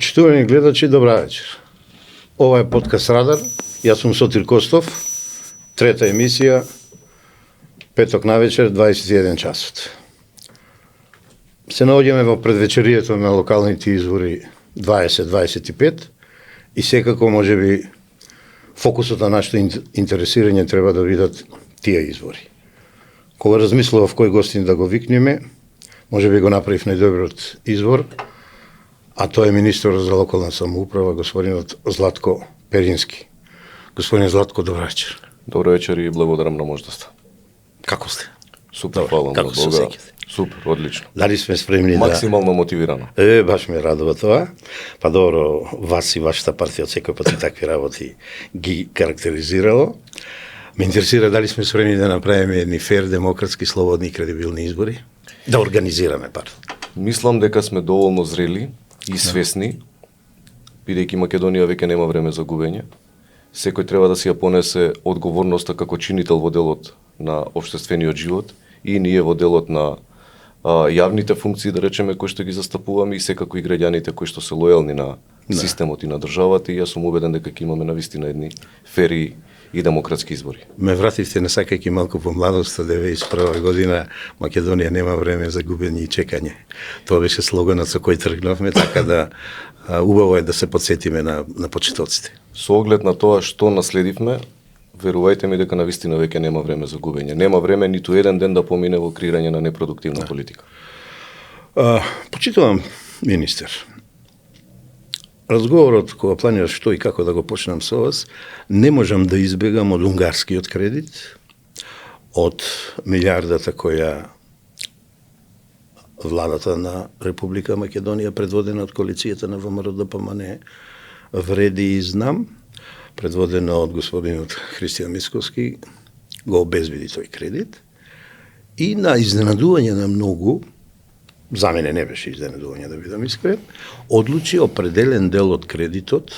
Почитувани гледачи, добра вечер. Ова е подкаст Радар. Јас сум Сотир Костов. Трета емисија, петок навечер, 21 часот. Се наоѓаме во предвечерието на локалните избори 2025 и секако можеби фокусот на нашето интересирање треба да бидат тие избори. Кога размислував кој гостин да го викнеме, можеби го направив најдобриот избор, а тој е министерот за локална самоуправа, господинот Златко Перински. Господин Златко, добра вечер. Добра вечер и благодарам на можноста. Како сте? Супер, фала на Бога. Супер, одлично. Дали сме спремни максимално мотивирано. Баш ме радува тоа. Па добро, вас и вашата партија од секој пат и такви работи ги карактеризирало. Ме интересира дали сме спремни да направиме едни фер, демократски, слободни и кредибилни избори. Да организираме пар. Мислам дека сме доволно зрели и свесни, бидејќи Македонија веќе нема време за губење. Секој треба да си ја понесе одговорноста како чинител во делот на општествениот живот и ние во делот на јавните функции, да речеме, кои што ги застапуваме и секако и граѓаните кои што се лојални на системот и на државата, и јас сум убеден дека ќе имаме навистина едни фери и демократски избори. Ме вративте насакајќи малку по младоста, 91 година, Македонија нема време за губење и чекање. Тоа беше слоганот со кој тргнавме, така да убаво е да се подсетиме на почетоците. Со оглед на тоа што наследивме, верувајте ми дека навистина веќе нема време за губење. Нема време ниту еден ден да помине во креирање на непродуктивна политика. Почитувам, министер. Разговорот кога планираш што и како да го почнам со вас, не можам да избегам од унгарскиот кредит, од милиардата која владата на Република Македонија, предводена од коалицијата на ВМРО-ДПМНЕ, вреди и знам, предводена од господинот Христијан Мицкоски, го обезбеди тој кредит и на изненадување на многу, за мене не беше изненадување да бидам искрен, одлучи определен дел од кредитот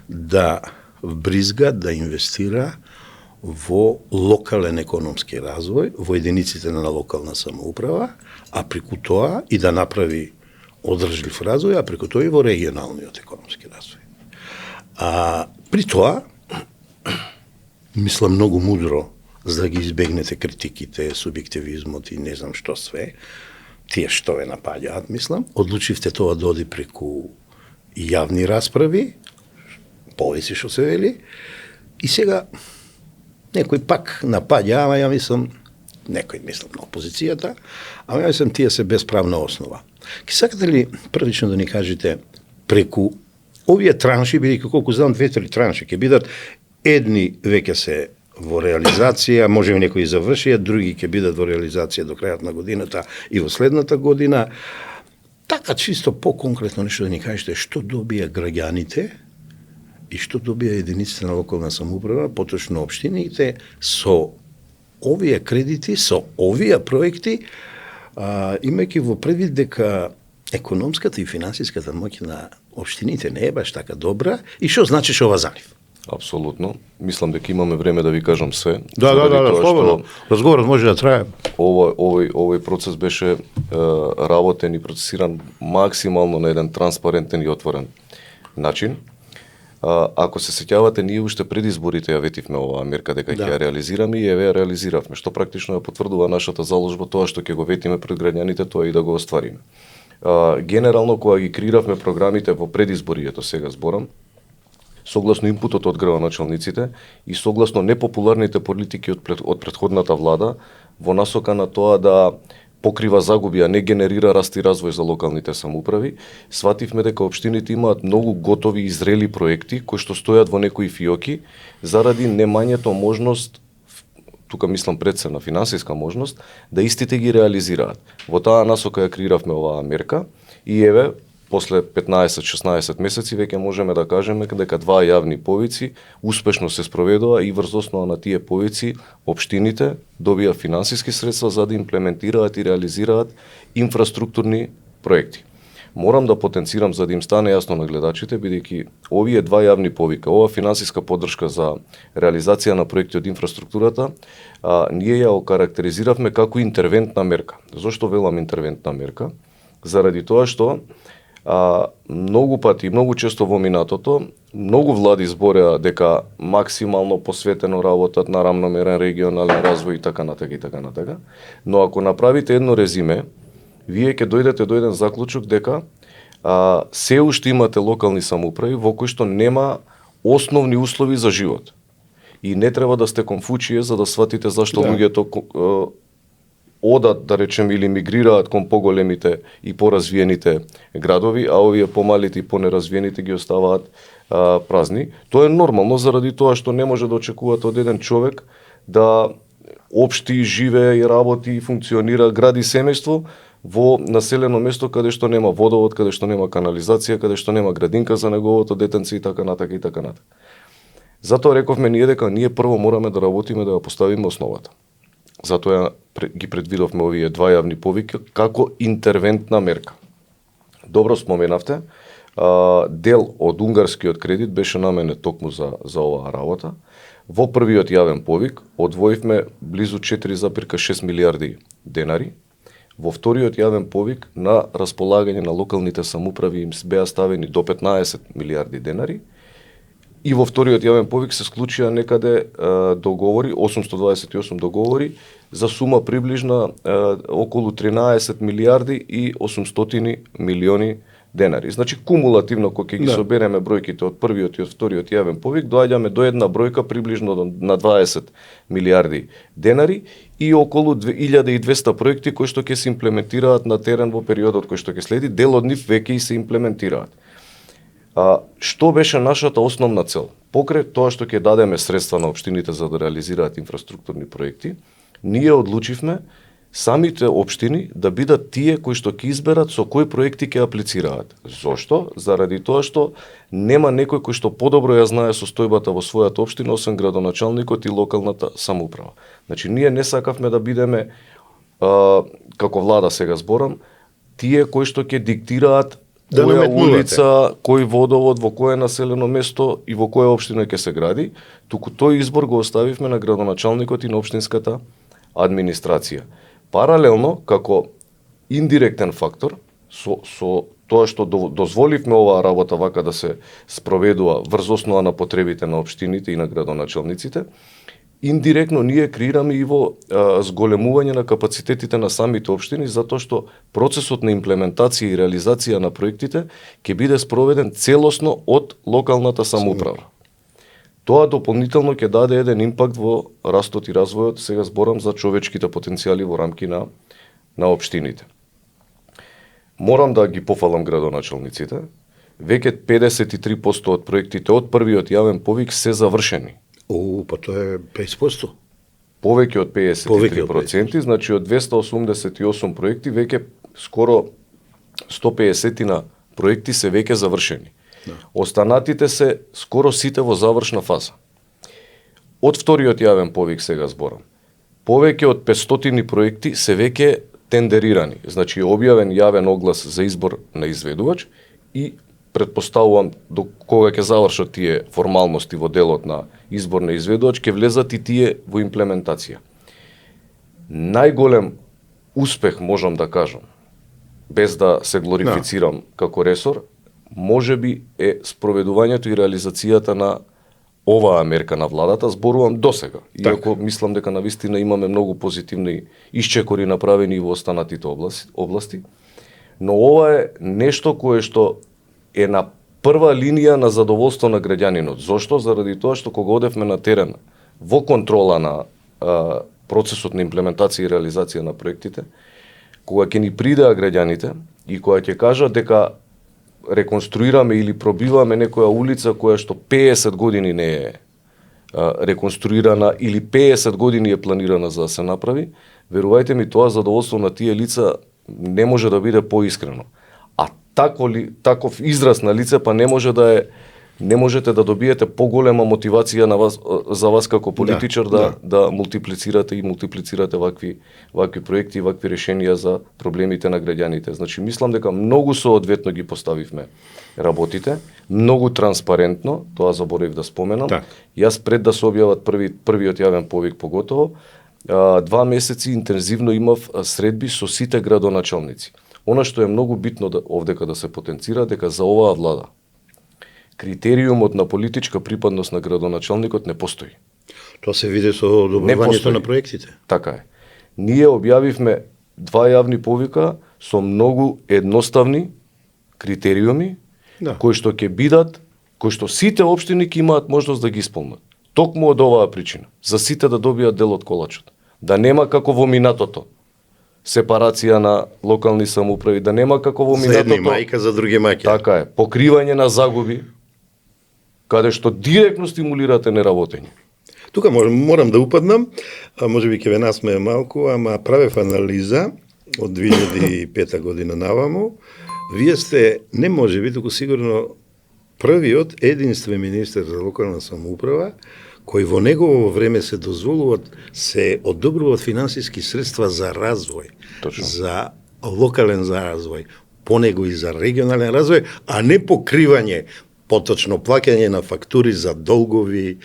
да вбризга, да инвестира во локален економски развој, во единиците на локална самоуправа, а преку тоа и да направи одржлив развој, а преку тоа и во регионалниот економски развој. При тоа, мислам многу мудро, за да ги избегнете критиките, субјективизмот и не знам што све, тие што ве напаѓаат, мислам, одлучивте тоа да оди преку јавни расправи, повеќе што се вели, и сега некој пак напаѓа, ама ја мислам, некој мислам на опозицијата, ама ја мислам тие се без правна основа. Ке сакате ли првично да ни кажете преку овие транши, бидејќи колку знам 2-3 транши ќе бидат, едни веќе се во реализација, може би некои завршија, други ќе бидат во реализација до крајот на годината и во следната година. Така чисто по-конкретно нешто да ни кажете што добија граѓаните и што добија единиците на локална самоуправа, поточно општините, со овие кредити, со овие проекти, имајќи во предвид дека економската и финансиската моќ на општините не е баш така добра, и што значи ова за нив? Апсолутно. Мислам дека имаме време да ви кажам се. Да, слободно. Разговорот може да трае. Овој процес беше работен и процесиран максимално на еден транспарентен и отворен начин. Ако се сеќавате, ние уште пред изборите ја ветивме оваа мерка дека ќе ја реализираме и ја реализиравме, што практично ја потврдува нашата заложба, тоа што ќе го ветиме пред граѓаните, тоа и да го оствариме. Генерално, кога ги креиравме програмите во предизборието, сега зборам, согласно импутот од градоначалниците и согласно непопуларните политики од претходната влада, во насока на тоа да покрива загуби, а не генерира раст и развој за локалните самоуправи, свативме дека општините имаат многу готови и зрели проекти кои што стојат во некои фиоки заради немањето можност, тука мислам пред се на финансиска можност, да истите ги реализираат. Во таа насока ја креиравме оваа мерка и еве, после 15-16 месеци веќе можеме да кажеме дека два јавни повици успешно се спроведува и врз основа на тие повици општините добија финансиски средства за да имплементираат и реализираат инфраструктурни проекти. Морам да потенцирам за да им стане јасно на гледачите, бидејќи овие два јавни повика, ова финансиска поддршка за реализација на проекти од инфраструктурата, ние ја окарактеризиравме како интервентна мерка. Зошто велам интервентна мерка? Заради тоа што Многу пати, многу често во минатото, многу влади збореа дека максимално посветено работат на рамномерен регионален развој и така натака и така натака. Но ако направите едно резиме, вие ќе дојдете до еден заклучок дека се уште имате локални самоуправи во кои што нема основни услови за живот. И не треба да сте Конфуције за да сватите зашто луѓето одат, да речем, или мигрираат кон поголемите и поразвиените градови, а овие помалите и понеразвиените ги оставаат празни. Тоа е нормално заради тоа што не може да очекувате од еден човек да општи, живее и работи и функционира, гради семејство во населено место каде што нема водовод, каде што нема канализација, каде што нема градинка за неговото детенце и така натака и така натака. Затоа рековме ние дека ние прво мораме да работиме да ја поставиме основата. Затоа ги предвидовме овие два јавни повики како интервентна мерка. Добро споменавте, дел од унгарскиот кредит беше наменет токму за оваа работа. Во првиот јавен повик одвоивме близу 4,6 милиарди денари. Во вториот јавен повик на располагање на локалните самоуправи им беа ставени до 15 милиарди денари. И во вториот јавен повик се склучија некаде договори, 828 договори, за сума приближна околу 13 милиарди и 800 милиони денари. Значи, кумулативно, кога ќе ги собереме бројките од првиот и од вториот јавен повик, доаѓаме до една бројка приближно на 20 милиарди денари и околу 1200 проекти кои што ќе се имплементираат на терен во периодот кој што ќе следи. Дел од нив веќе и се имплементираат. Што беше нашата основна цел? Покрај тоа што ќе дадеме средства на општините за да реализираат инфраструктурни проекти, ние одлучивме самите општини да бидат тие кои што ќе изберат со кои проекти ќе аплицираат. Зошто? Заради тоа што нема некој кој што подобро ја знае состојбата во својата општина освен градоначалникот и локалната самоуправа. Значи ние не сакавме да бидеме како влада сега зборам, тие кои што ќе диктираат која улица, кој водовод, во кое населено место и во која општина ќе се гради, туку тој избор го оставивме на градоначалникот и на општинската администрација. Паралелно, како индиректен фактор, со тоа што дозволивме оваа работа вака да се спроведува врз основа на потребите на општините и на градоначалниците, индиректно ние креираме и во зголемување на капацитетите на самите општини, затоа што процесот на имплементација и реализација на проектите ќе биде спроведен целосно од локалната самоуправа. Тоа дополнително ќе даде еден импакт во растот и развојот, сега зборам за човечките потенцијали во рамки на општините. Морам да ги пофалам градоначалниците. Веќе 53% од проектите од првиот јавен повик се завршени. Па тоа е 50%. Повеќе од 53%, значи од 288 проекти, веќе скоро 150 на проекти се веќе завршени. Останатите се скоро сите во завршна фаза. Од вториот јавен повик сега зборам. Повеќе од 500 проекти се веќе тендерирани, значи објавен јавен оглас за избор на изведувач и предпоставувам до кога ќе завршат тие формалности во делот на избор на изведувач, ќе влезат и тие во имплементација. Најголем успех, можам да кажам, без да се глорифицирам како ресор, можеби е спроведувањето и реализацијата на оваа мерка на владата, зборувам досега. Иако мислам дека навистина имаме многу позитивни исчекори направени во останатите области, но ова е нешто кое што е на прва линија на задоволство на граѓанинот. Зошто? Заради тоа што кога одевме на терен во контрола на процесот на имплементација и реализација на проектите, кога ќе ни придеа граѓаните и кога ќе кажат дека реконструираме или пробиваме некоја улица која што 50 години не е реконструирана или 50 години е планирана за да се направи, верувајте ми, тоа задоволство на тие лица не може да биде поискрено. А таков израз на лице па не можете да добиете поголема мотивација на вас, за вас како политичар да мултиплицирате вакви проекти и вакви решенија за проблемите на граѓаните. Значи мислам дека многу соодветно ги поставивме работите, многу транспарентно, тоа заборев да споменам. Јас пред да се објават првиот јавен повик поготово, 2 месеци интензивно имав средби со сите градоначалници. Она што е многу битно овдека да се потенцира, дека за оваа влада критериумот на политичка припадност на градоначалникот не постои. Тоа се види со одобрувањето на проектите. Така е. Ние објавивме 2 јавни повика со многу едноставни критериуми, кои што ќе бидат, кои што сите општини ќе имаат можност да ги исполнат. Токму од оваа причина, за сите да добијат дел од колачот. Да нема како во минатото сепарација на локални самоуправи, да нема како во минатото. За едни мајка, за други маќа. Така е, покривање на загуби, каде што директно стимулирате неработење. Тука морам да упаднам, а може би ќе ве насмеја малку, ама правев анализа од 2005 година наваму. Вие сте, не може би, туку сигурно првиот единствен министер за локална самоуправа кој во негово време се дозволуваат, се одобруваат финансиски средства за развој, Точно. за локален за развој, по него и за регионален развој, а не покривање, поточно плаќање на фактури за долгови.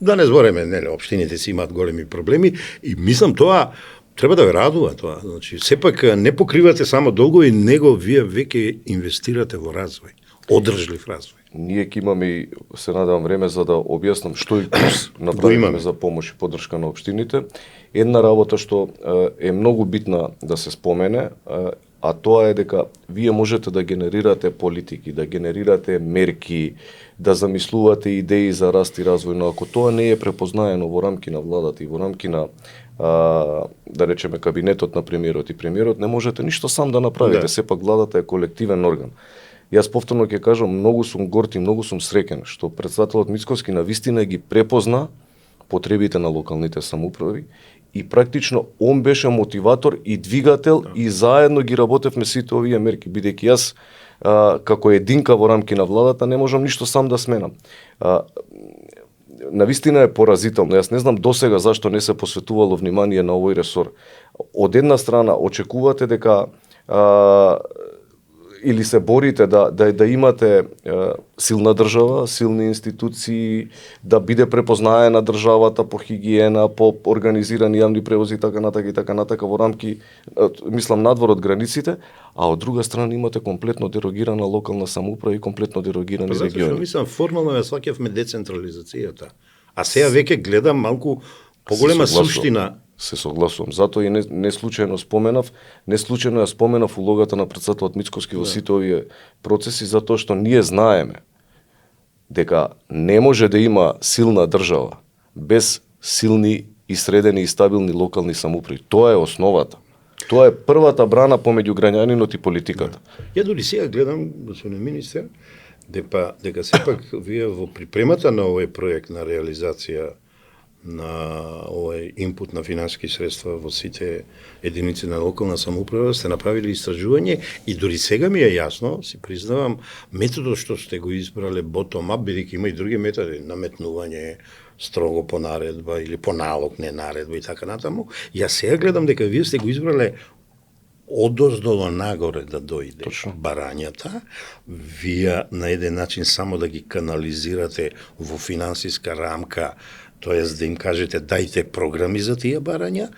Да не збореме, нели, општините си имаат големи проблеми и мислам тоа треба да ве радува тоа. Значи, сепак не покривате само долгови, него вие веќе инвестирате во развој, одржлив развој. Ние ќе имаме и се надевам време за да објаснам што и курс направиме за помош и поддршка на општините. Една работа што е многу битна да се спомене, а тоа е дека вие можете да генерирате политики, да генерирате мерки, да замислувате идеи за раст и развој, но ако тоа не е препознаено во рамки на владата и во рамки на да речеме кабинетот на премиерот и премиерот, не можете ништо сам да направите, Да. сепак владата е колективен орган. Јас повторно ќе кажам, многу сум горд и многу сум среќен што претседателот Мицкоски навистина ги препозна потребите на локалните самоуправи и практично он беше мотиватор и двигател и заедно ги работевме сите овие мерки, бидејќи јас како единка во рамки на владата не можам ништо сам да сменам. Навистина е поразително. Јас не знам досега зашто не се посветувало внимание на овој ресор. Од една страна очекувате дека или се борите да имате силна држава, силни институции, да биде препознаена државата по хигиена, по организирани јавни превози и така натака во рамки, мислам надвор од границите, а од друга страна имате комплетно дерогирана локална самоуправа и комплетно дерогирани региони. Мислам формално ја сваќавме децентрализацијата. А сега веќе гледам малку поголема суштина. Се согласувам. Затоа и не случајно споменав, ја споменав улогата на претседателот Мицкоски во сите овие процеси, затоа што ние знаеме дека не може да има силна држава без силни и средени и стабилни локални самоуправи. Тоа е основата. Тоа е првата брана помеѓу граѓанинот и политиката. Ја дури сега гледам, господин министер, дека сепак вие во припремата на овој проект на реализација на овој инпут на финансиски средства во сите единици на локална самоуправа сте направили истражување и дури сега ми е јасно, си признавам, методот што сте го избрале bottom-up, бидејќи има и други методи, наметнување строго по наредба или по налог, не наредба и така натаму. Јас сега гледам дека вие сте го избрале одоздоло нагоре да дојде барањата, вие на еден начин само да ги канализирате во финансиска рамка, тоест да им кажете дајте програми за тие барања,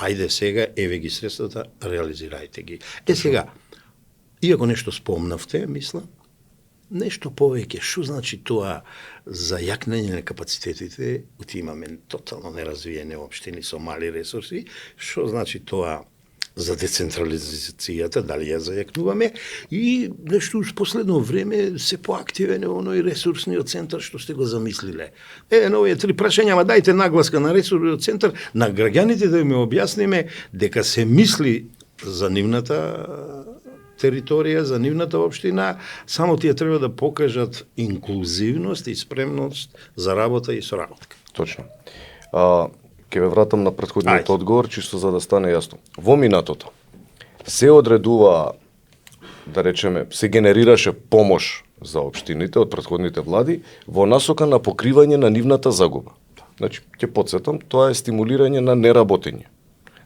ајде сега еве ги средствата, реализирајте ги. Сега, иако нешто спомнавте, мислам, нешто повеќе, што значи тоа за јакнење на капацитетите, имаме тотално неразвиени општини со мали ресурси, што значи тоа за децентрализацијата, дали ја зајакнуваме, и нешто уж последно време се поактивен е оној ресурсниот центар што сте го замислиле. Новите 3 прашања, ама дајте нагласка на ресурсниот центар, на граѓаните да им објасниме дека се мисли за нивната територија, за нивната општина, само тие треба да покажат инклузивност и спремност за работа и соработка. Точно. Ќе ве вратам на претходниот одговор, чисто за да стане јасно. Во минатото се одредува, да речеме, се генерираше помош за општините од претходните влади во насока на покривање на нивната загуба. Значи, ќе потсетам, тоа е стимулирање на неработење.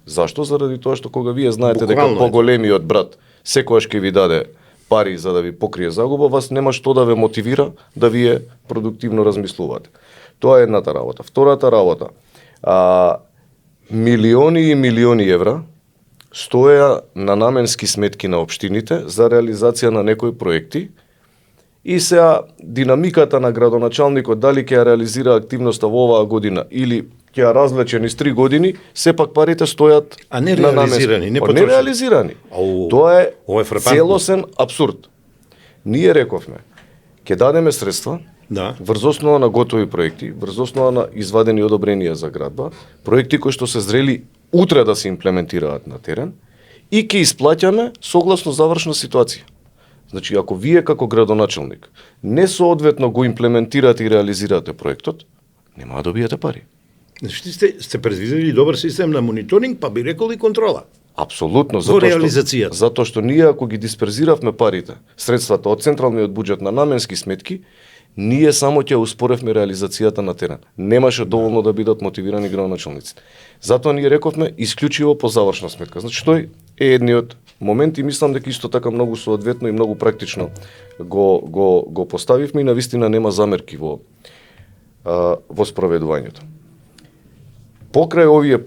Зашто? Заради тоа што кога вие знаете дека поголемиот брат секогаш ќе ви даде пари за да ви покрие загуба, вас нема што да ве мотивира да вие продуктивно размислувате. Тоа е едната работа. Втората работа, милиони и милиони евра стоеа на наменски сметки на општините за реализација на некои проекти и сега динамиката на градоначалникот дали ќе ја реализира активноста во оваа година или ќе ја развлече низ 3 години, сепак парите стојат А не на реализирани, наменски. не Не потрошени. реализирани. Ау, Тоа ова е е фрапантно. целосен абсурд. Ние рековме, ќе дадеме средства Да. врз основа на готови проекти, врз основа на извадени одобренија за градба, проекти кои што се зрели утре да се имплементираат на терен и ќе исплаќаме согласно завршна ситуација. Значи, ако вие како градоначалник не соодветно го имплементирате и реализирате проектот, нема да добиете пари. Значи сте предвидели добар систем на мониторинг, па би рекол и контрола. Апсолутно, Во реализацијата. затоа што ние ако ги дисперзиравме парите, средствата од централниот буџет на наменски сметки, ние само ќе успоревме реализацијата на терен. Немаше доволно да бидат мотивирани градоначалниците. Затоа ние рековме исклучиво по завршна сметка. Значи тој е едниот момент и мислам дека исто така многу соодветно и многу практично го поставивме и навистина нема замерки во спроведувањето. Покрај овие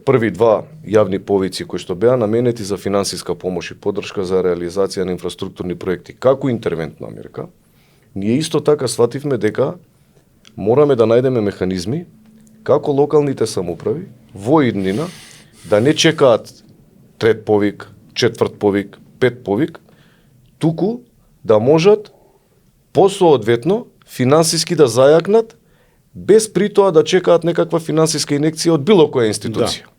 први два јавни повици кои што беа наменети за финансиска помош и поддршка за реализација на инфраструктурни проекти како интервентна мерка, ние исто така свативме дека мораме да најдеме механизми како локалните самоуправи во иднина да не чекаат трет повик, четврт повик, пет повик, туку да можат посоодветно финансиски да зајакнат без при тоа да чекаат некаква финансиска инекција од било која институција. Да.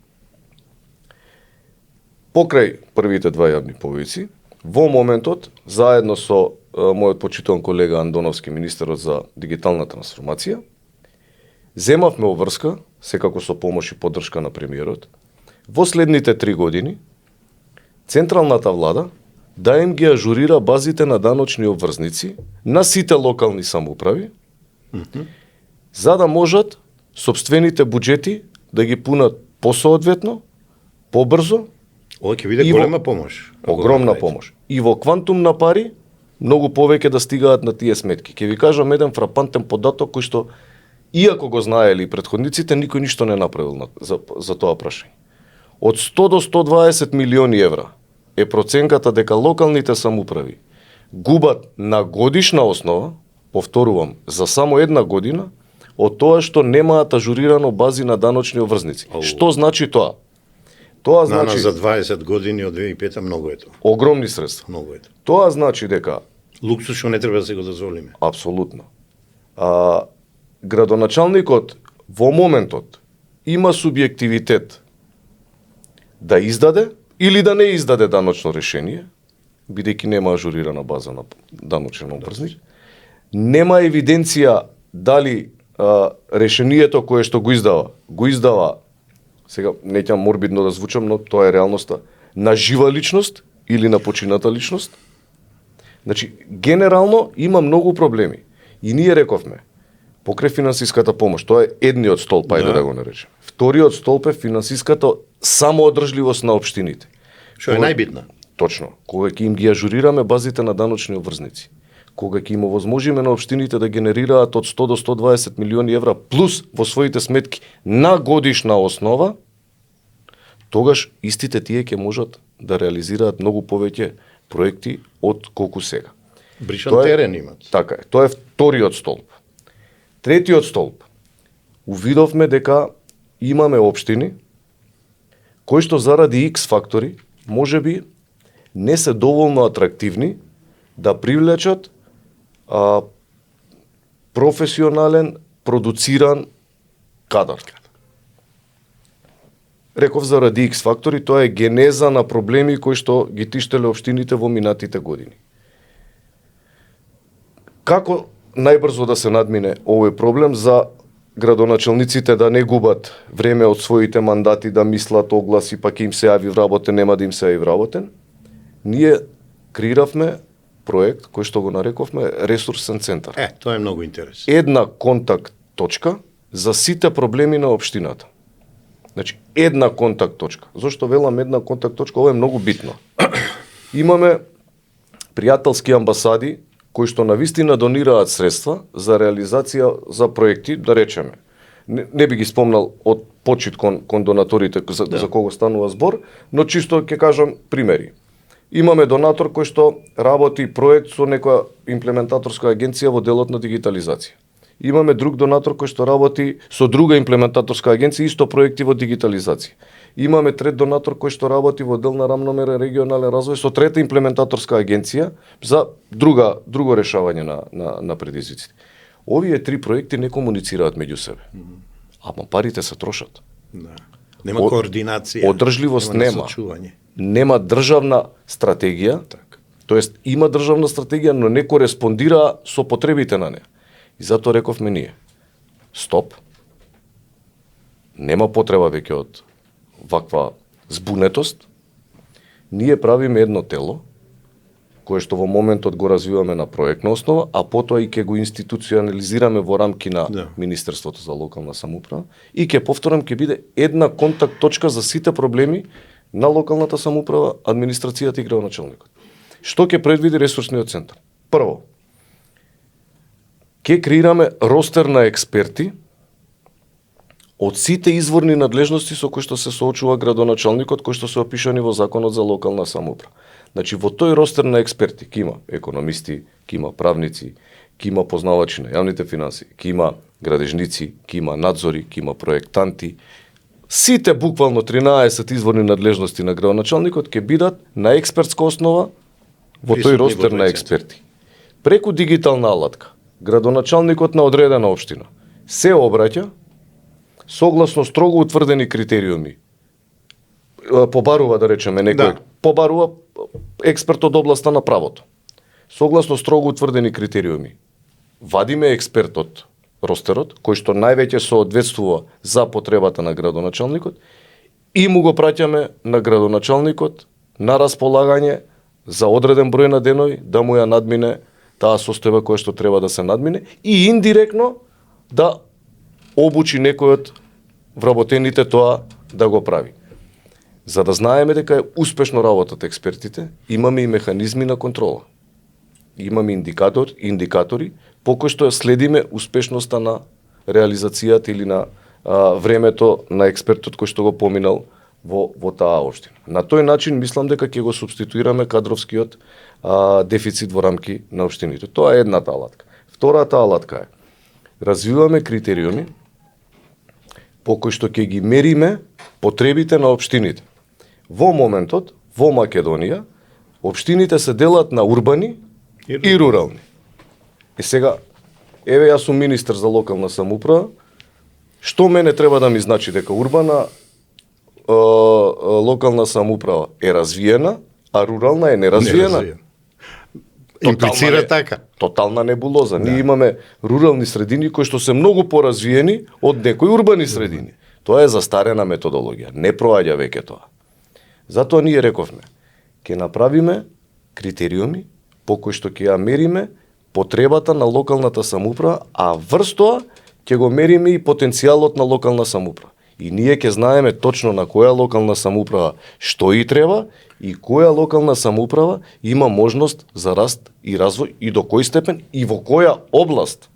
Покрај првите два јавни повици, во моментот, заедно со мојот почитуван колега Андоновски, министерот за дигитална трансформација, земавме обврска, секако со помош и поддршка на премиерот, во следните 3 години, централната влада да им ги ажурира базите на даночни обврзници на сите локални самоуправи, за да можат сопствените буџети да ги пунат посоодветно, побрзо. Ова ќе биде голема помош. Огромна помош. И во квантум на пари, многу повеќе да стигаат на тие сметки. Ќе ви кажам еден фрапантен податок кој што, иако го знаели претходниците, никој ништо не направил за тоа прашање. Од 100 до 120 милиони евра е проценката дека локалните самоуправи губат на годишна основа, повторувам, за само една година, од тоа што немаат ажурирано бази на даночни обврзници. Што значи тоа? Тоа значи за 20 години од 2005 многу е тоа. Огромни средства. Многу е тоа. Тоа значи дека луксус што не треба да се го дозволиме. Апсолутно. Градоначалникот во моментот има субјективитет да издаде или да не издаде даночно решение, бидејќи нема ажурирана база на даночен обврзник. Нема евиденција дали решението кое што го издава, сега не ќе морбидно да звучам, но тоа е реалноста, на жива личност или на почината личност. Значи, генерално има многу проблеми. И ние рековме, покрај финансиската помош, тоа е едниот столб, ајде да го наречеме. Вториот столб е финансиската самоодржливост на општините. Што е најбитна. Точно. Кога ќе им ги ажурираме базите на даночни обврзници, кога ќе им овозможиме на општините да генерираат од 100 до 120 милиони евра плюс во своите сметки на годишна основа, тогаш истите тие ќе можат да реализираат многу повеќе проекти од колку сега. Бришан терен имат. Така е. Тоа е вториот столб. Третиот столб. Увидовме дека имаме општини кои што заради X фактори можеби не се доволно атрактивни да привлечат професионален, продуциран кадар. Реков заради X фактори, тоа е генеза на проблеми кои што ги тиштеле општините во минатите години. Како најбрзо да се надмине овој проблем за градоначалниците да не губат време од своите мандати да мислат огласи, па ќе им се јави вработен, нема да им се јави вработен? Ние креиравме проект кој што го нарековме ресурсен центар. Тоа е многу интересно. Една контакт точка за сите проблеми на општината. Значи, една контакт точка. Зошто велам една контакт точка? Ова е многу битно. Имаме пријателски амбасади кои што навистина донираат средства за реализација за проекти, да речеме, не би ги спомнал од почит кон донаторите за кого станува збор, но чисто ќе кажам примери. Имаме донатор кој што работи проект со некоја имплементаторска агенција во делот на дигитализација. Имаме друг донатор кој што работи со друга имплементаторска агенција исто проекти во дигитализација. Имаме трет донатор кој што работи во дел на рамномерен регионален развој со трета имплементаторска агенција за друго решавање на предизвиците. Овие три проекти не комуницираат меѓу себе. Ама парите се трошат. Да. Нема координација. Одржливост нема. Насочување. Нема државна стратегија. Така. Тоест има државна стратегија, но не кореспондира со потребите на неа. И затоа рековме ние, стоп, нема потреба веќе од ваква збунетост, ние правиме едно тело, кое што во моментот го развиваме на проектна основа, а потоа и ќе го институционализираме во рамки на Министерството за локална самоуправа и ќе повторам, ќе биде една контакт точка за сите проблеми на локалната самоуправа, администрацијата и градоначалникот. Што ќе предвиди ресурсниот центар? Прво, ќе креираме ростер на експерти од сите изворни надлежности со кои што се соочува градоначалникот, кои што се опишани во Законот за локална самоуправа. Значи, во тој ростер на експерти ќе има економисти, ќе има правници, ќе има познавачи на јавните финанси, ќе има градежници, ќе има надзори, ќе има проектанти. Сите буквално 13 изворни надлежности на градоначалникот ќе бидат на експертска основа во тој ростер на експерти. Преку дигитална алатка, градоначалникот на одредена општина се обраќа согласно строго утврдени критериуми. Побарува, да речеме, некој побарува експерт од областа на правото. Согласно строго утврдени критериуми. Вадиме експерт од ростерот, кој што највеќе соодветствува за потребата на градоначалникот и му го праќаме на градоначалникот на располагање за одреден број на денови да му ја надмине таа состојба која што треба да се надмине и индиректно да обучи некој од вработените тоа да го прави. За да знаеме дека е успешно работат експертите, имаме и механизми на контрола. Имаме индикатори по кои што следиме успешноста на реализацијата или на времето на експертот кој што го поминал во таа општина. На тој начин мислам дека ќе го субституираме кадровскиот дефицит во рамки на општините. Тоа е едната алатка. Втората алатка е развиваме критериуми по кои што ќе ги мериме потребите на општините. Во моментот, во Македонија, општините се делат на урбани и рурални. И сега, еве јас сум министер за локална самоуправа, што мене треба да ми значи дека урбана локална самоуправа е развиена, а рурална е неразвиена? Имплицира така. Тотална небулоза. Ние имаме рурални средини кои што се многу поразвиени од некои урбани средини. Тоа е застарена методологија. Не проаѓа веќе тоа. Затоа ние рековме, ќе направиме критериуми по кои што ќе ја мериме потребата на локалната самоуправа, а врз тоа ќе го мериме и потенцијалот на локална самоуправа. И ние ќе знаеме точно на која локална самоуправа што и треба и која локална самоуправа има можност за раст и развој и до кој степен и во која област.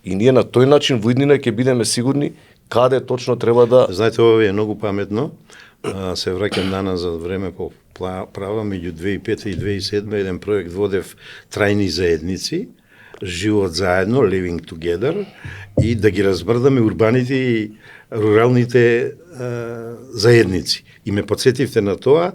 И ние на тој начин во иднина ќе бидеме сигурни каде точно треба да... Знаете, ова е многу паметно. Се враќам наназад време по права меѓу 2005 и 2007 еден проект водев трајни заедници, живот заедно, living together, и да ги разбрдаме урбаните и руралните заедници. И ме подсетивте на тоа,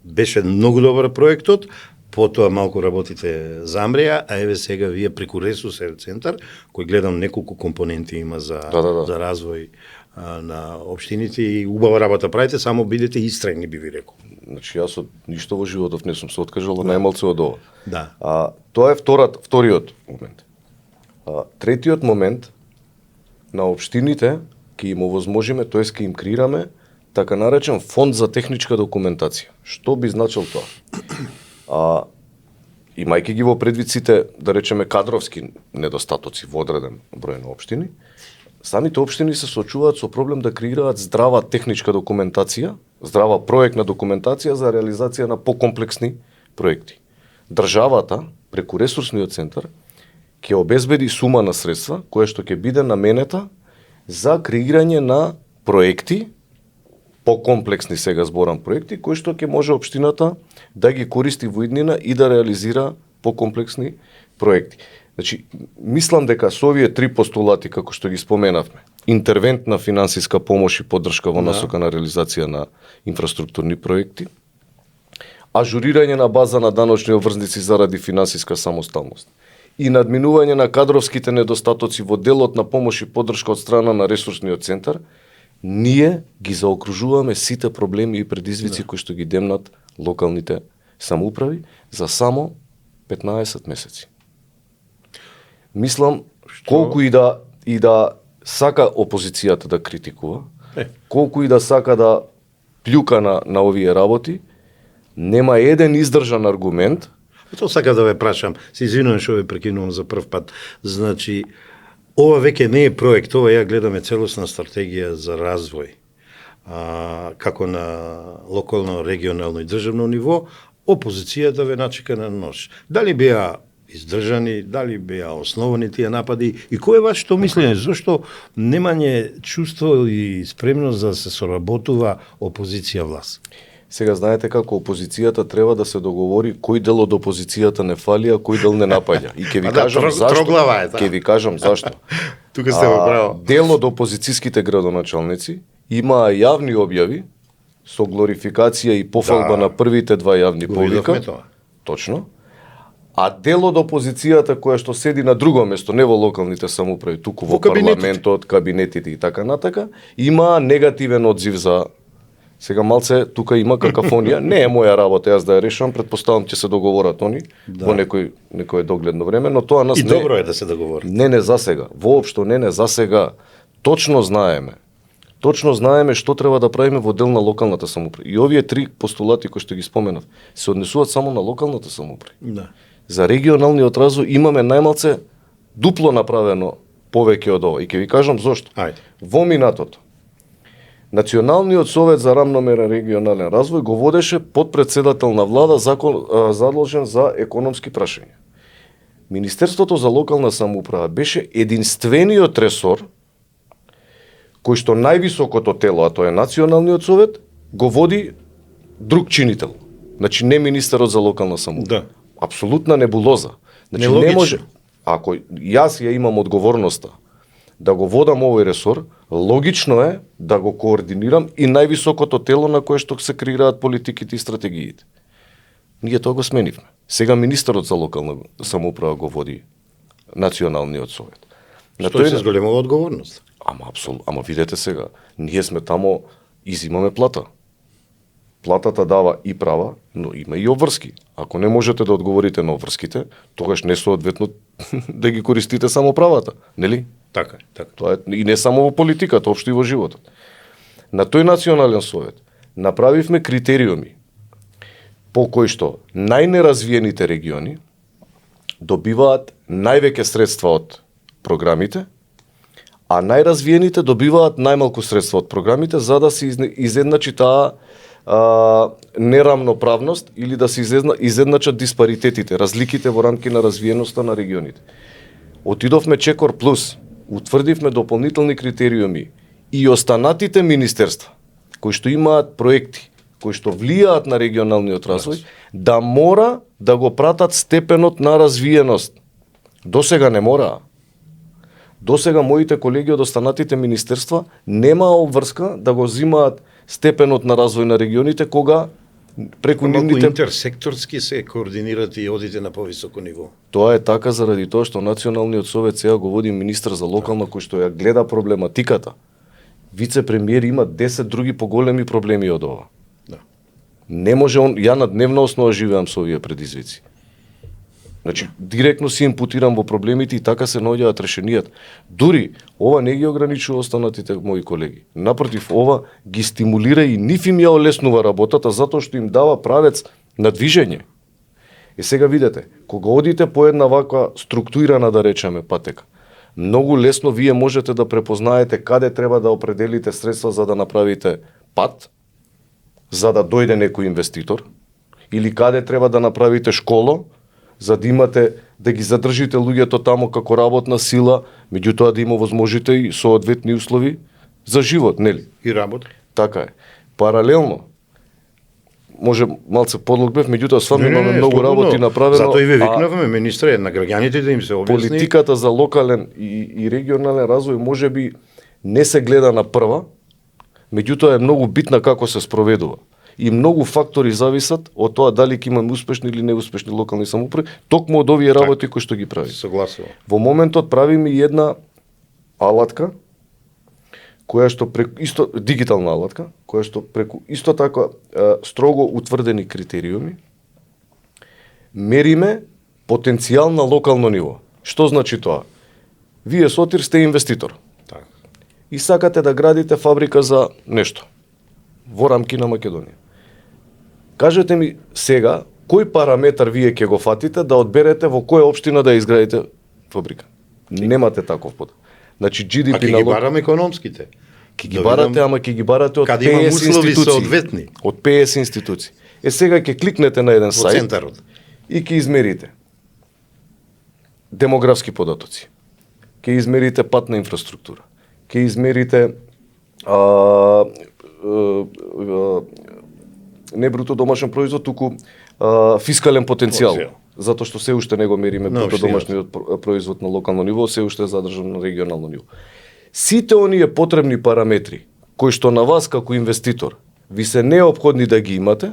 беше многу добар проектот, потоа малку работите замреа, а еве сега вие преку ресурсен центар, кој гледам неколку компоненти има за развој на општините и убава работа правите, само бидете истрајни, би ви рекол. Значи јас од ништо во животов не сум се откажал, најмалце од ова. Да. Тоа е вториот момент. Третиот момент на општините ќе им овозможиме, тоест ќе им креираме така наречен фонд за техничка документација. Што би значил тоа? Имајќи ги во предвид сите, да речеме, кадровски недостатоци во одреден број на општини, самите општини се соочуваат со проблем да креираат здрава техничка документација, здрава проектна документација за реализација на покомплексни проекти. Државата, преку ресурсниот центар, ќе обезбеди сума на средства, која што ќе биде наменета за креирање на проекти, покомплексни сега зборам проекти, кои што ќе може општината да ги користи во иднина и да реализира покомплексни проекти. Значи, мислам дека со овие три постулати, како што ги споменавме, интервентна финансиска помош и поддршка во насока на реализација на инфраструктурни проекти, ажурирање на база на даночни обврзници заради финансиска самосталност и надминување на кадровските недостатоци во делот на помош и поддршка од страна на ресурсниот центар, ние ги заокружуваме сите проблеми и предизвици кои што ги демнат локалните самоуправи за само 15 месеци. Мислам, колку и да сака опозицијата да критикува, колку и да сака да плюка на овие работи, нема еден издржан аргумент. Тоа сакам да ве прашам, се извинувам што ве прекинувам за прв пат. Значи, ова веќе не е проект, ова ја гледаме целосна стратегија за развој, како на локално, регионално и државно ниво, опозицијата ве начека на нож. Дали беа издржани, дали беа основани тие напади и кој е вашето мислење? Зошто немање чувство и спремност да се соработува опозиција власт? Сега знаете како опозицијата треба да се договори кој дел од опозицијата не фали, а кој дел не напаѓа. И ќе ви кажам зашто. Троглава е, Ќе ви кажам зашто. Тука сте во право. Дел од опозицијските градоначалници имаа јавни објави со глорификација и пофалба на првите два јавни повика. Точно. А дел од опозицијата која што седи на друго место, не во локалните самоуправи, туку во парламентот, кабинетите и така натака, има негативен одзив за. Сега малце тука има какафонија, не е моја работа јас да ја решам, претпоставам ќе се договорат они во некој догледно време, но тоа нас и добро е да се договорат. Не за сега. Воопшто не за сега. Точно знаеме што треба да правиме во дел на локалната самоуправа. И овие три постулати кои што ги споменав се однесуваат само на локалната самоуправа. Да. За регионалниот развој имаме најмалце дупло направено повеќе од ова. И ќе ви кажам зошто. Ајде. Во минатото Националниот совет за рамномерен регионален развој го водеше подпредседател на влада задолжен за економски прашања. Министерството за локална самоуправа беше единствениот ресор кој што највисокото тело, а тоа е Националниот совет, го води друг чинител. Значи не министерот за локална самоуправа. Да. Апсолутна небулоза. Значи не може, ако јас ја имам одговорноста да го водам овој ресор, логично е да го координирам и највисокото тело на кое што се креираат политиките и стратегиите. Ние тоа го сменивме. Сега министерот за локална самоуправа го води Националниот совет. Што се зголемува одговорност? Ама видете сега, ние сме тамо, изимаме плата. Платата дава и права, но има и обврски. Ако не можете да одговорите на обврските, тогаш не соодветно да ги користите само правата, нели? Така. Тоа е и не само во политиката, општо и во животот. На тој Национален совет направивме критериуми по кои што најнеразвиените региони добиваат највеќе средства од програмите, а најразвиените добиваат најмалку средства од програмите за да се изедначи таа нерамноправност или да се изедначат диспаритетите, разликите во рамки на развиеноста на регионите. Отидовме Чекор плюс, утврдивме дополнителни критериуми и останатите министерства кои што имаат проекти, кои што влијаат на регионалниот развој, да мора да го пратат степенот на развиеност. Досега не мора. Досега моите колеги од останатите министерства немаа обврска да го зимаат степенот на развој на регионите кога преку нивните интерсекторски се координират и одите на повисоко ниво. Тоа е така заради тоа што Националниот совет сега го води министер за локална кој што ја гледа проблематиката. Вице-премиер има 10 други поголеми проблеми од ова. Да. Не може ја на дневна основа живеам со овие предизвици. Значи, директно си импутирам во проблемите и така се наоѓаат решенијата. Дури, ова не ги ограничува останатите мои колеги. Напротив, ова ги стимулира и нив им ја олеснува работата, затоа што им дава правец на движење. И сега видете, кога одите по една ваква структурирана, да речеме, патека, многу лесно вие можете да препознаете каде треба да определите средства за да направите пат, за да дојде некој инвеститор, или каде треба да направите школо, за да имате да ги задржите луѓето тамо како работна сила, меѓутоа да има возможите и соодветни услови за живот, нели? И работа. Така е. Паралелно, може малце подлог бев, меѓутоа стварно имаме многу работи направено. Затоа и ве викнавме, министре, на граѓаните да им се објасни. Политиката за локален и регионален развој можеби не се гледа на прва, меѓутоа е многу битна како се спроведува. И многу фактори зависат од тоа дали ќе имаме успешни или неуспешни локални самоуправи, токму од овие работи кои што ги прави. Согласувам. Во моментот правиме и една алатка, која што преку исто дигитална алатка, која што преку исто така строго утврдени критериуми мериме потенцијал на локално ниво. Што значи тоа? Вие Сотир сте инвеститор. Така. И сакате да градите фабрика за нешто во рамки на Македонија. Кажете ми сега, кој параметар вие ќе го фатите да одберете во која општина да изградите фабрика? Немате таков под. Значи GDP ќе ги бараме економските. Ќе ги барате, ама ќе ги барате од 50 институции. Соодветни. Од 50 институции. Сега ќе кликнете на еден сајт центарот и ќе измерите демографски податоци. Ќе измерите патна инфраструктура. Ќе измерите не бруто домашен производ, туку фискален потенцијал. Затоа што се уште не го мериме бруто домашниот производ на локално ниво, се уште е задржан на регионално ниво. Сите оние потребни параметри кои што на вас како инвеститор ви се неопходни да ги имате,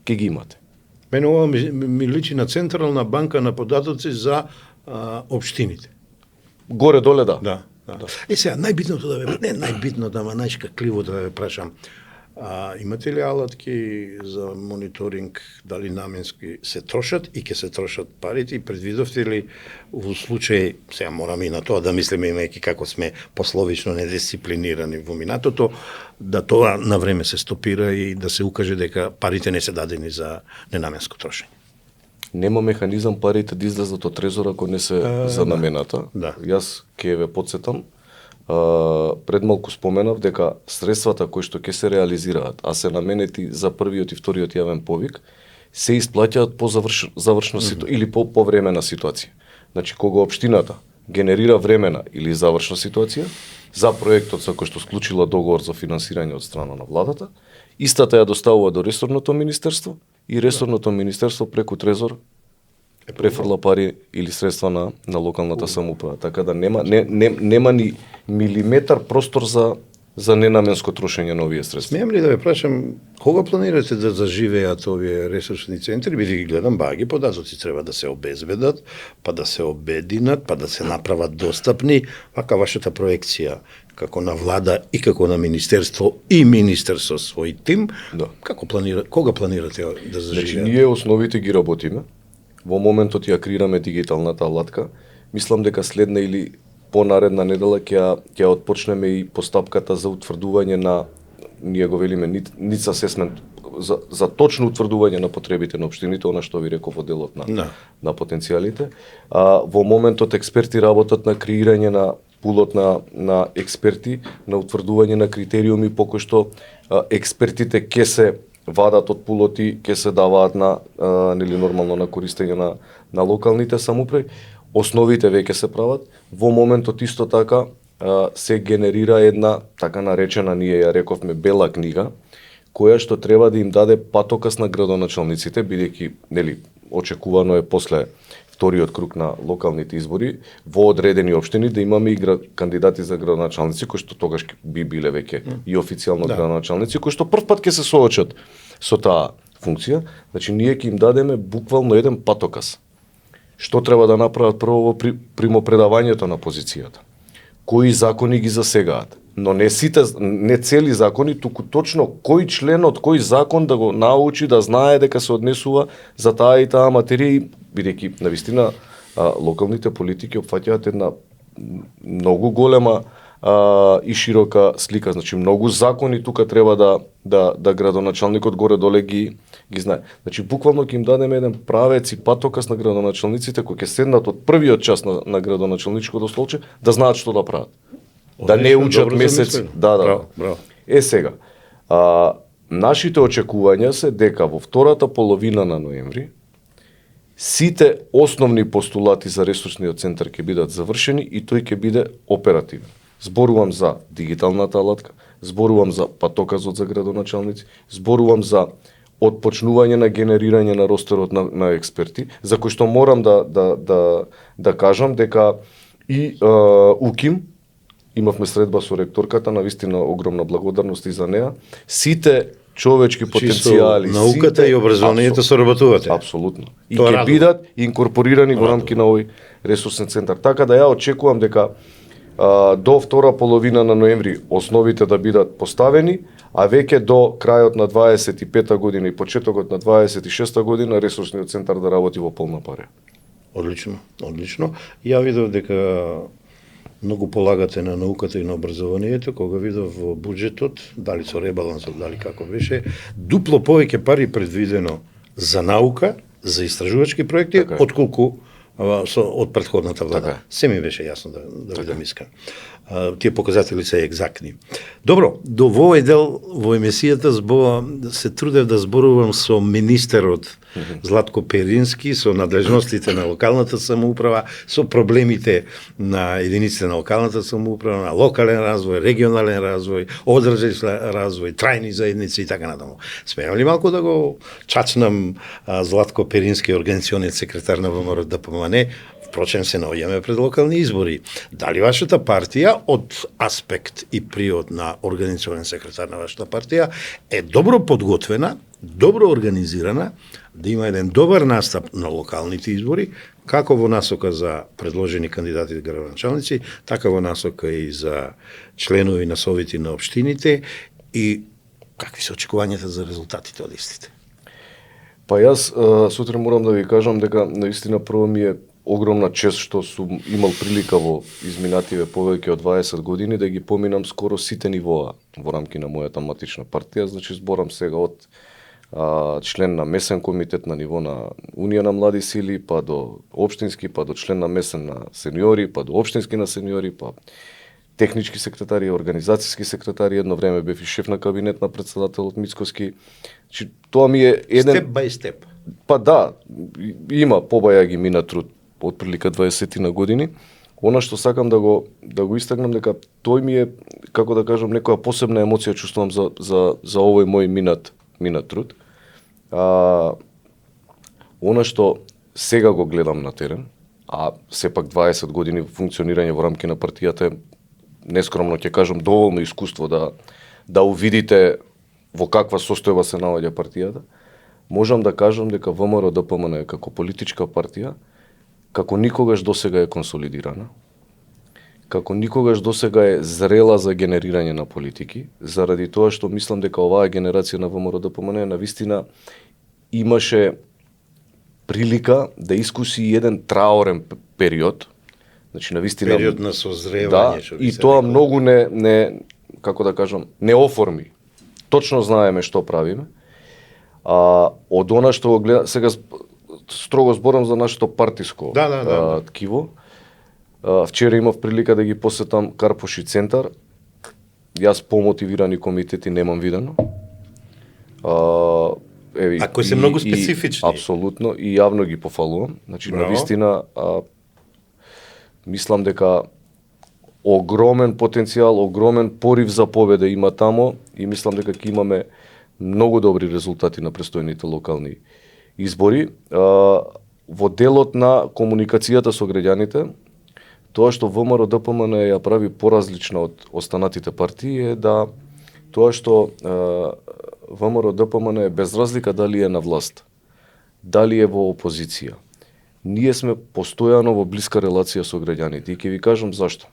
ќе ги имате. Мене ова ми личи на централна банка на податоци за општините. Горе доле да. Да. Сега најбитното да ве не најбитното, ама најшкакливо да ве прашам. Имате ли алатки за мониторинг дали наменски се трошат и ќе се трошат парите и предвидовте ли во случај, сега мораме и на тоа да мислиме имајќи како сме пословично недисциплинирани во минатото, да тоа на време се стопира и да се укаже дека парите не се дадени за ненаменско трошење. Нема механизам парите да излезат од трезор ако не се за намената. Да. Јас ќе ве потсетам. Пред малку споменав дека средствата кои што ќе се реализираат, а се наменети за првиот и вториот јавен повик, се исплаќаат по завршна ситуација или по повремена ситуација. Значи кога општината генерира времена или завршна ситуација за проектот со кој што склучила договор за финансирање од страна на владата, истата ја доставува до ресорното министерство и ресорното министерство преку трезор префрла пари или средства на локалната самоуправа. Така да нема ни милиметар простор за ненаменско трошење на овие средства. Смеам ли да ве прашам, кога планирате да заживеат овие ресурсни центри? Бидејќи ги гледам, баги податоци треба да се обезбедат, па да се обединат, па да се направат достапни. Вака вашата проекција како на влада и како на министерство и министер со свој тим, Да. Кога планирате да заживеат? Значи, ние основите ги работиме. Во моментот ја креираме дигиталната алатка. Мислам дека следна или понаредна недела ќе отпочнеме и постапката за утврдување на, ние го велиме needs assessment, за точно утврдување на потребите на општините, она што ви реков во делот на потенцијалите. Во моментот експерти работат на креирање на пулот на експерти, на утврдување на критериуми по кои што експертите ќе се вадат од пулоти, ќе се даваат нели нормално на користење на локалните самоуправи. Основите веќе се прават. Во моментот исто така се генерира една така наречена, ние ја рековме бела книга, која што треба да им даде патокас на градоначалниците, бидејќи нели очекувано е после вториот круг на локалните избори во одредени општини да имаме и кандидати за градоначалници кои што тогаш би биле веќе и официјално градоначалници кои што првпат ќе се соочат со таа функција. Значи ние ќе им дадеме буквално еден патокас. Што треба да направат прво во примопредавањето на позицијата? Кои закони ги засегаат? Но не цели закони, туку точно кој член од кој закон да го научи, да знае дека се однесува за таа и таа материја, бидејќи навистина локалните политики опфаќаат една многу голема и широка слика. Значи многу закони тука треба да градоначалникот горе доле ги знае. Значи буквално ќе им дадеме еден правец и патокас на градоначалниците кои ќе седнат од првиот час на градоначалничкото столче да знаат што да прават. Да не учат месеци. Да. Браво. Сега, нашите очекувања се дека во втората половина на ноември сите основни постулати за ресурсниот центар ќе бидат завршени и тој ќе биде оперативен. Зборувам за дигиталната алатка, зборувам за патоказот за градоначалници, зборувам за отпочнување на генерирање на ростерот на експерти, за кој што морам да кажам дека и УКИМ, имавме средба со ректорката, навистина огромна благодарност и за неа. Сите човечки потенцијали, науката и образованието соработувате. Апсолутно. И ќе бидат инкорпорирани во рамки на овој ресурсен центар. Така да ја очекувам дека до втора половина на ноември основите да бидат поставени, а веќе до крајот на 25-та година и почетокот на 26-та година ресурсниот центар да работи во полна паре. Одлично, одлично. Ја видов дека многу полагате на науката и на образованието, кога видов во буџетот, дали со ребалансот, дали како беше, дупло повеќе пари предвидено за наука, за истражувачки проекти, така отколку од претходната влада. Така. Се ми беше јасно да видам искрен. Тие показатели се екзактни. Добро, во овој дел во емисијата се трудев да зборувам со министерот Златко Перински, со надлежностите на локалната самоуправа, со проблемите на единиците на локалната самоуправа, на локален развој, регионален развој, одржав развој, трајни заедници и така надаму. Смеам ли малку да го чачнам Златко Перински, организациониот секретар на ВМРО ДПМН? Впрочем, се наоѓаме пред локални избори. Дали вашата партија, од аспект и приод на организационен секретар на вашата партија, е добро подготвена, добро организирана, да има еден добар настап на локалните избори, како во насока за предложени кандидати за градоначалници, така во насока и за членови на совети на општините, и какви се очекувањата за резултатите од истите? Па јас сутрин морам да ви кажам дека наистина прво ми е огромна чест што сум имал прилика во изминативе повеќе од 20 години да ги поминам скоро сите нивоа во рамки на мојата матична партија. Значи зборам сега од член на месен комитет на ниво на Унија на млади сили, па до општински, па до член на месен на сениори, па до општински на сениори, па технички секретари, организацијски секретари, едно време бев и шеф на кабинет на председателот Мицкоски. Значи тоа ми е еден Степ бај степ. Па да, има побаја ги мина труд од прилика 20 на години. Она што сакам да го истакнам дека тој ми е, како да кажам, некоја посебна емоција чувствувам за овој мој минат труд. Она што сега го гледам на терен, а сепак 20 години функционирање во рамки на партијата е, нескромно ќе кажам, доволно искуство да увидите во каква состојба се наоѓа партијата. Можам да кажам дека ВМРО ДПМН како политичка партија како никогаш досега е консолидирана, како никогаш досега е зрела за генерирање на политики, заради тоа што мислам дека оваа генерација на ВМРО ДПМН навистина имаше прилика да искуси еден траорен период, значи навистина период на созревање, што и тоа многу не како да кажам, не оформи. Точно знаеме што правиме. Од она што го гледа сега строго зборам за нашето партиско ткиво. Вчера имав прилика да ги посетам Карпоши центар. Јас помотивирани комитети немам видено. Ако се многу специфични. Апсолутно, и јавно ги пофалувам. Значи, навистина, мислам дека огромен потенцијал, огромен порив за победа има тамо и мислам дека ќе имаме многу добри резултати на престојните локални избори. Во делот на комуникацијата со граѓаните, тоа што ВМРО ДПМН ја прави поразлична од останатите партии е да тоа што ВМРО ДПМН е без разлика дали е на власт, дали е во опозиција. Ние сме постојано во блиска релација со граѓаните и ќе ви кажам зашто.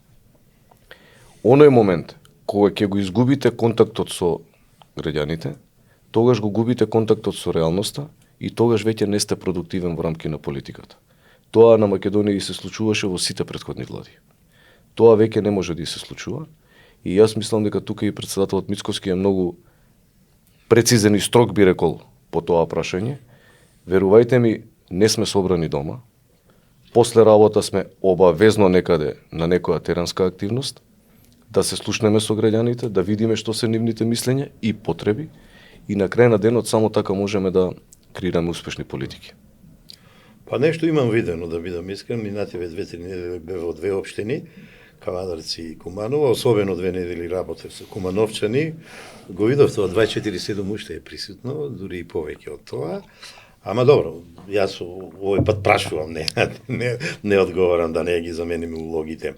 Оној момент кога ќе го изгубите контактот со граѓаните, тогаш го губите контактот со реалноста и тогаш веќе не сте продуктивен во рамки на политиката. Тоа на Македонија и се случуваше во сите претходни влади. Тоа веќе не може да и се случува и јас мислам дека тука и председателот Мицкоски е многу прецизен и строг би рекол по тоа прашање. Верувајте ми, не сме собрани дома. После работа сме обавезно некаде на некоја теренска активност, да се слушнеме со граѓаните, да видиме што се нивните мислења и потреби и на крај на денот само така можеме да креираме успешни политики. Па нешто имам видено, да бидам искрен, минативе 2-3 недели бев во две општини, Кавадарци и Куманово, особено 2 недели работев со кумановчани, го видов тоа, 24/7 уште е присутно, дури и повеќе од тоа. Ама добро, јас овој пат прашувам, не одговарам да не ги замениме улогите.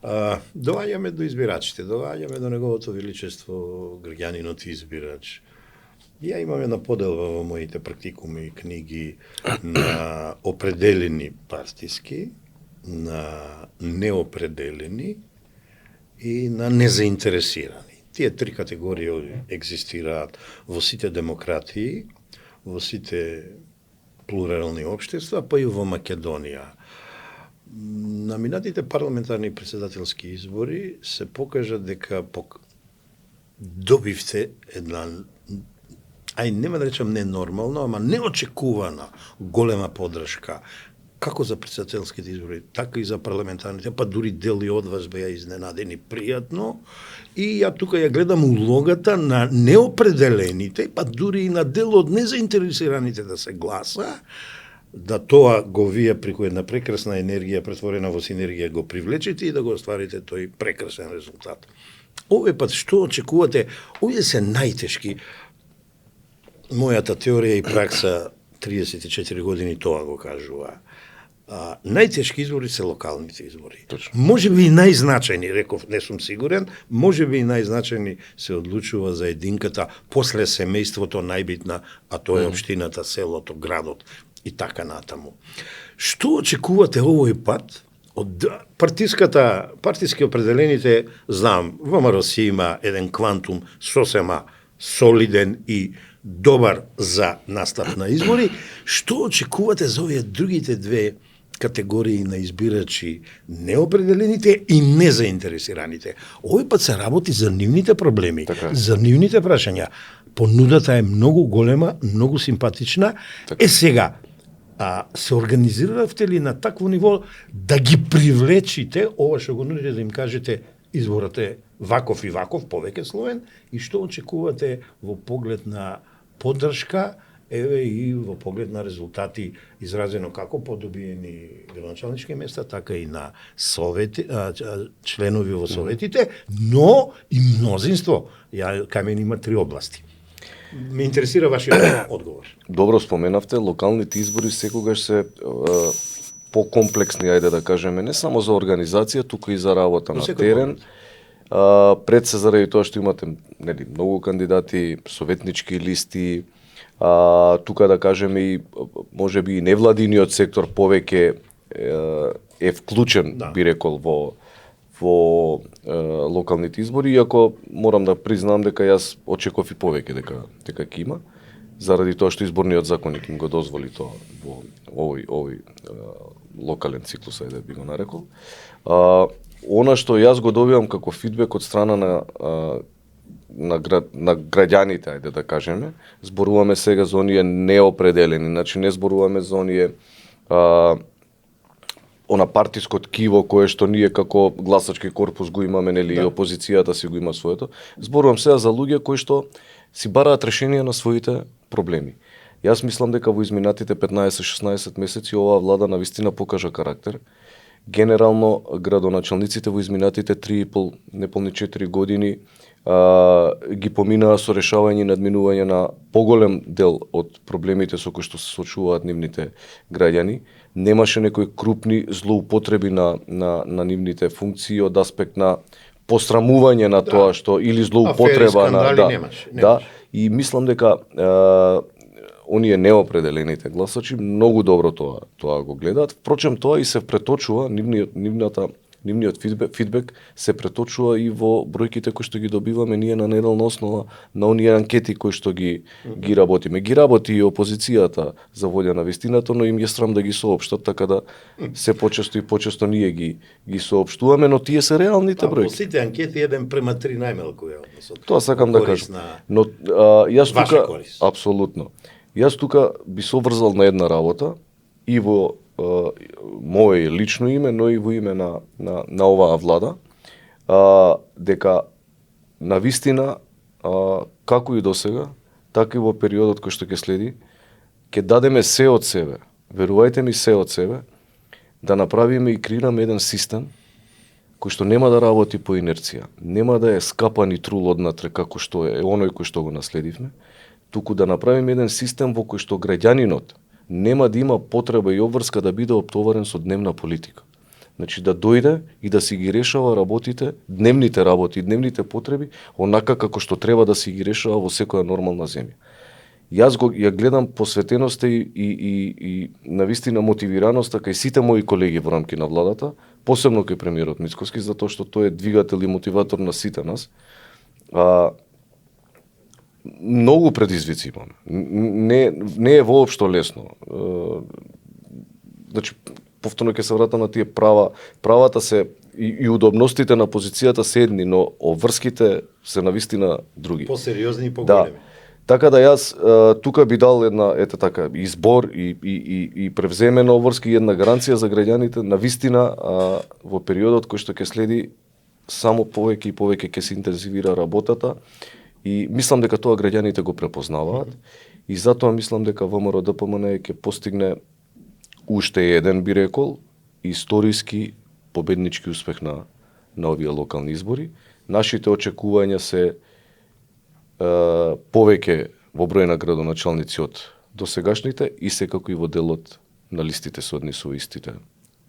Доаѓаме до избирачите, доаѓаме до неговото величество, граѓанинот избирач. Ја имам една поделба во моите практикуми и книги на определени партиски, на неопределени и на незаинтересирани. Тие три категории екзистираат во сите демократии, во сите плурални општества, па и во Македонија. На минатите парламентарни и претседателски избори се покажа дека добивте една, нема да речам ненормална, ама неочекувана голема поддршка, како за претседателските избори, така и за парламентарните, па дури дели од вас беа изненадени пријатно. И ја тука ја гледам улогата на неопределените, па дури и на дел од незаинтересираните да се гласа, да тоа го вие преку една прекрасна енергија претворена во синергија го привлечете и да го остварите тој прекрасен резултат. Овој пат што очекувате? Овие се најтешки. Мојата теорија и пракса 34 години тоа го кажува. Најтешки избори се локалните избори. Точно. Може би и најзначајни, реков, не сум сигурен, може би и најзначајни се одлучува за единката после семејството најбитна, а тоа е општината, селото, градот и така натаму. Што очекувате овој пат? Од партиски определените, знам, ВМРО има еден квантум сосема солиден и добар за настап на избори. Што очекувате за овие другите две категории на избирачи, неопределените и незаинтересираните? Овој пат се работи за нивните проблеми, така, за нивните прашања. Понудата е многу голема, многу симпатична. Така. Сега, се организиравте ли на такво ниво да ги привлечите, ова што го нудите да им кажете изборот е ваков и ваков, повеќе словен, и што очекувате во поглед на поддршка, еве и во поглед на резултати изразено како по добиени градоначалнички места, така и на совети, членови во советите, но и мнозинство. Кај мене има 3 области. Ме интересира вашиот одговор. Добро споменавте, локалните избори секогаш се покомплексни, ајде да кажеме, не само за организација, туку и за работа на терен. Пред се заради тоа што имате многу кандидати, советнички листи, тука да кажеме и можеби и невладиниот сектор повеќе е вклучен, би рекол, во локалните избори, иако морам да признам дека јас очеков и повеќе дека ќе има, заради тоа што изборниот законник им го дозволи тоа во овој локален циклус, ајде би го нарекол. Она што јас го добивам како фидбек од страна на граѓаните, ајде да кажеме, зборуваме сега за оние неопределени, значи не зборуваме за оние она партиско ткиво кое што ние како гласачки корпус го имаме, нели, и опозицијата си го има своето. Зборувам сега за луѓе кои што си бараат решенија на своите проблеми. Јас мислам дека во изминатите 15-16 месеци оваа влада навистина покажа карактер. Генерално градоначалниците во изминатите 3,5, неполни 4 години ги поминаа со решавање и надминување на поголем дел од проблемите со кои што се соочуваат нивните граѓани. Немаше некои крупни злоупотреби на нивните функции од аспект на посрамување на тоа што или злоупотреба на немаше. И мислам дека оние неопределените гласачи многу добро тоа го гледаат. Впрочем, тоа и се преточува, нивниот фидбек се преточува и во бројките кои што ги добиваме ние на неделна основа на оние анкети кои што ги работиме. Ги работи и опозицијата за волја на вистината, но им е срам да ги соопштат, така да се почесто ние ги соопштуваме, но тие се реалните бројки. Во сите анкети 1:3 најмалку е односот. Тоа сакам да кажам. Но јас тука апсолутно. Јас тука би се обврзал на една работа и во моје лично име, но и во име на оваа влада, дека навистина, како и досега, така и во периодот кој што ќе следи, ќе дадеме се од себе верувајте ми се од себе, да направиме и креираме еден систем кој што нема да работи по инерција, нема да е скапан и трул однатре како што е оној кој што го наследивме, туку да направиме еден систем во кој што граѓанинот нема да има потреба и обврска да биде оптоварен со дневна политика. Значи да дојде и да си ги решава работите, дневните работи, дневните потреби, онака како што треба да си ги решава во секоја нормална земја. Јас ја гледам посветеноста и навистина мотивираноста кај сите мои колеги во рамки на владата, посебно кај премиерот Мицкоски, затоа што тој е двигател и мотиватор на сите нас. Многу предизвици имаме. Не е воопшто лесно. Значи, повторно ќе се вратам на тие правата се и удобностите на позицијата се едни, но обврските се навистина други. Посериозни и поголеми. Да. Така да јас тука би дал една избор и превземена обврска и една гаранција за граѓаните, навистина во периодот кој што ќе следи само повеќе и повеќе ќе се интензивира работата и мислам дека тоа граѓаните го препознаваат и затоа мислам дека ВМРО ДПМН ќе постигне уште еден, би рекол, историски победнички успех на овие локални избори. Нашите очекувања се повеќе во број на градоначалници од досегашните и секако и во делот на листите со истите.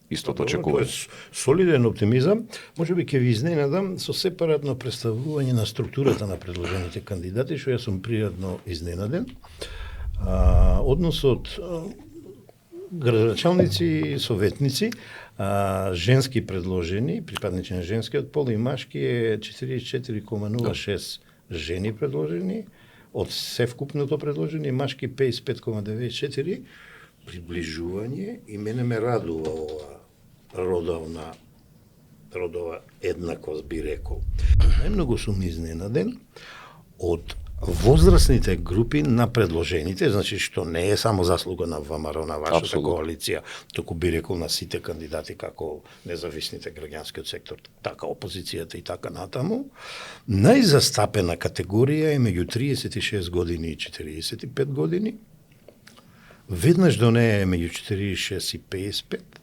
Истото очекување. Тоа е солиден оптимизам. Можеби ќе ви изненадам со сепаратно представување на структурата на предложените кандидати, што јас сум пријатно изненаден. Односот градоначалници и советници, женски предложени, припадници на женскиот пол и машки е 44,06 жени предложени, од севкупното предложени, машки 55,94, приближување и мене ме радува ова родова еднакост, би рекол. Најмногу сум изненаден од возрастните групи на предложените, значи што не е само заслуга на ВМРО, на вашата коалиција, туку би рекол на сите кандидати како независните граѓанскиот сектор, така опозицијата и така натаму. Најзастапена категорија е меѓу 36 години и 45 години, веднаш до неја е меѓу 46 и 55,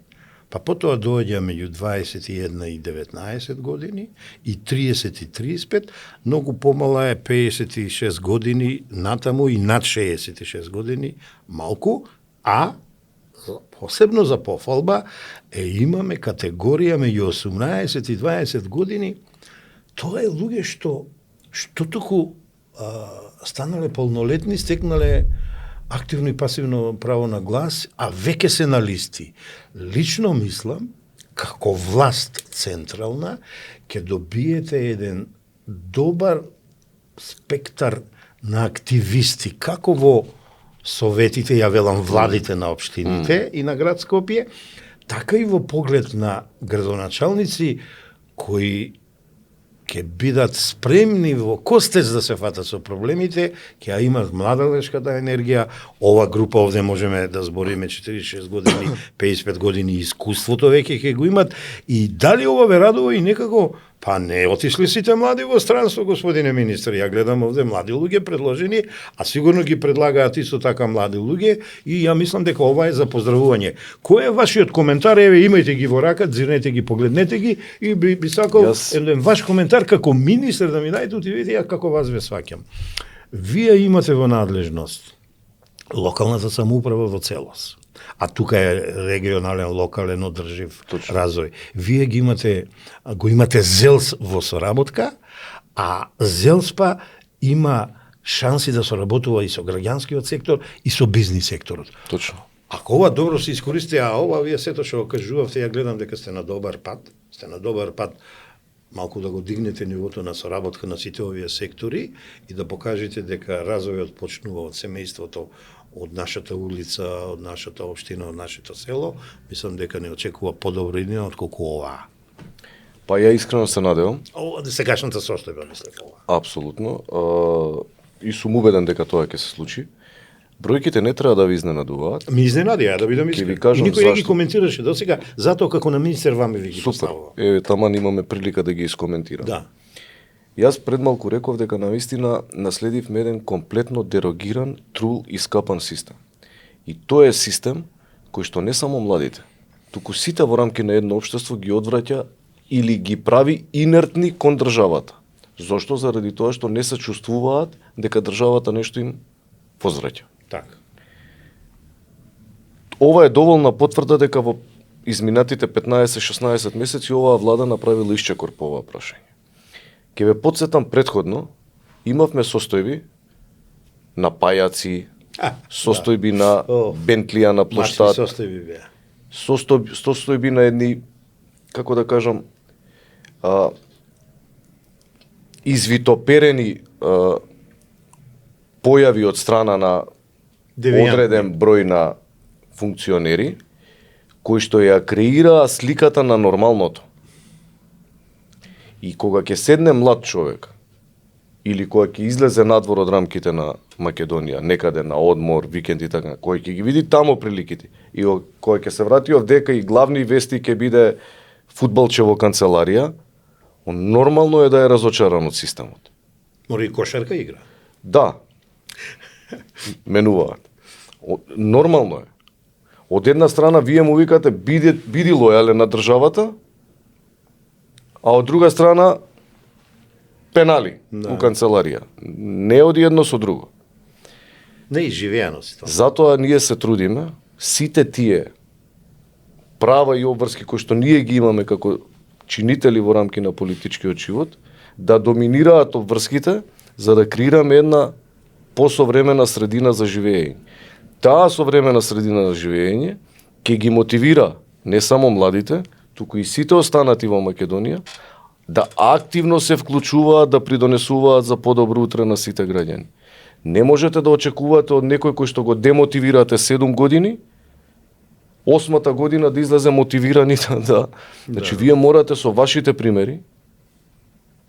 па потоа доаѓа меѓу 21 и 19 години и 30 и 35, многу помала е 56 години натаму и над 66 години малку, а посебно за пофалба имаме категорија меѓу 18 и 20 години. Тоа е луѓе што туку станале полнолетни, стекнале активно и пасивно право на глас, а веќе се на листи. Лично мислам, како власт централна, ќе добиете еден добар спектар на активисти, како во советите, ја велам владите на општините и на град Скопје, така и во поглед на градоначалници кои ќе бидат спремни во костец да се фатат со проблемите, ќе ја имат младалешката енергија. Ова група овде можеме да збориме 46 години, 55 години искуството веќе ќе го имат. И дали ова ве радува и некако, па не отишли сите млади во странство, господине министр. Ја гледам овде млади луѓе предложени, а сигурно ги предлагаат исто така млади луѓе и ја мислам дека ова е за поздравување. Кој е вашиот коментар? Еве, имајте ги во рака, зирнете ги, погледнете ги и би сакал еден ваш коментар како министр да ми дајте, видите ја како вас ве сваќам. Вие имате во надлежност локалната самоуправа во целост. А тука е регионален, локален, одржив развој. Вие го имате ЗЕЛС во соработка, а ЗЕЛСПА има шанси да соработува и со граѓанскиот сектор и со бизнис секторот. Точно. Ако ова добро се искористи, а ова вие сето што го кажувавте, ја гледам дека сте на добар пат. Малку да го дигнете нивото на соработка на сите овие сектори и да покажете дека развојот почнува од семејството, од нашата улица, од нашата општина, од нашето село. Мислам дека не очекува подобро иднина отколку ова. Па ја искрено се надевам. Сегашната состојба, мислам, ова. Апсолутно. И сум убеден дека тоа ќе се случи. Бројките не треба да ви изненадуваат. Ми изненади, да бидам искрен. И никој не ги коментираше досега, затоа како на министер ваме ви ги поставува. Супер. Таман имаме прилика да ги искоментираме. Да. Јас пред малку реков дека навистина наследивме еден комплетно дерогиран, трул и скапан систем. И тоа е систем кој што не само младите, туку сите во рамки на едно општество ги одвраќа или ги прави инертни кон државата. Зошто? Заради тоа што не се чувствуваат дека државата нешто им возвраќа. Така. Ова е доволна потврда дека во изминатите 15-16 месеци оваа влада направила исчекор по оваа прашање. Ке ве потсетам предходно, имавме состојби на пајаци, состојби на Бентлија на плоштад, состојби беа. состојби на едни, како да кажам, извитоперени појави од страна на одреден број на функционери, кои што ја креираа сликата на нормалното. И кога ќе седне млад човек, или кога ќе излезе надвор од рамките на Македонија, некаде на одмор, викенд и така, кој ќе ги види таму приликите, и кога ќе се врати овдека и главни вести ќе биде фудбалче во канцеларија, нормално е да е разочаран од системот. Мора и кошарка игра. Да. Менуваат. Нормално е. Од една страна вие му викате биди лојален на државата, а од друга страна пенали у канцеларија. Не оди едно со друго. Не изживеаност. Затоа ние се трудиме сите тие права и обврски кои што ние ги имаме како чинители во рамки на политичкиот живот, да доминираат обврските за да креираме една посовремена средина за живење. Таа современа средина за живење ќе ги мотивира не само младите, туку и сите останати во Македонија да активно се вклучуваат, да придонесуваат за подобро утре на сите граѓани. Не можете да очекувате од некој кој што го демотивирате 7 години, 8-та година да излезе мотивирани да. Значи вие морате со вашите примери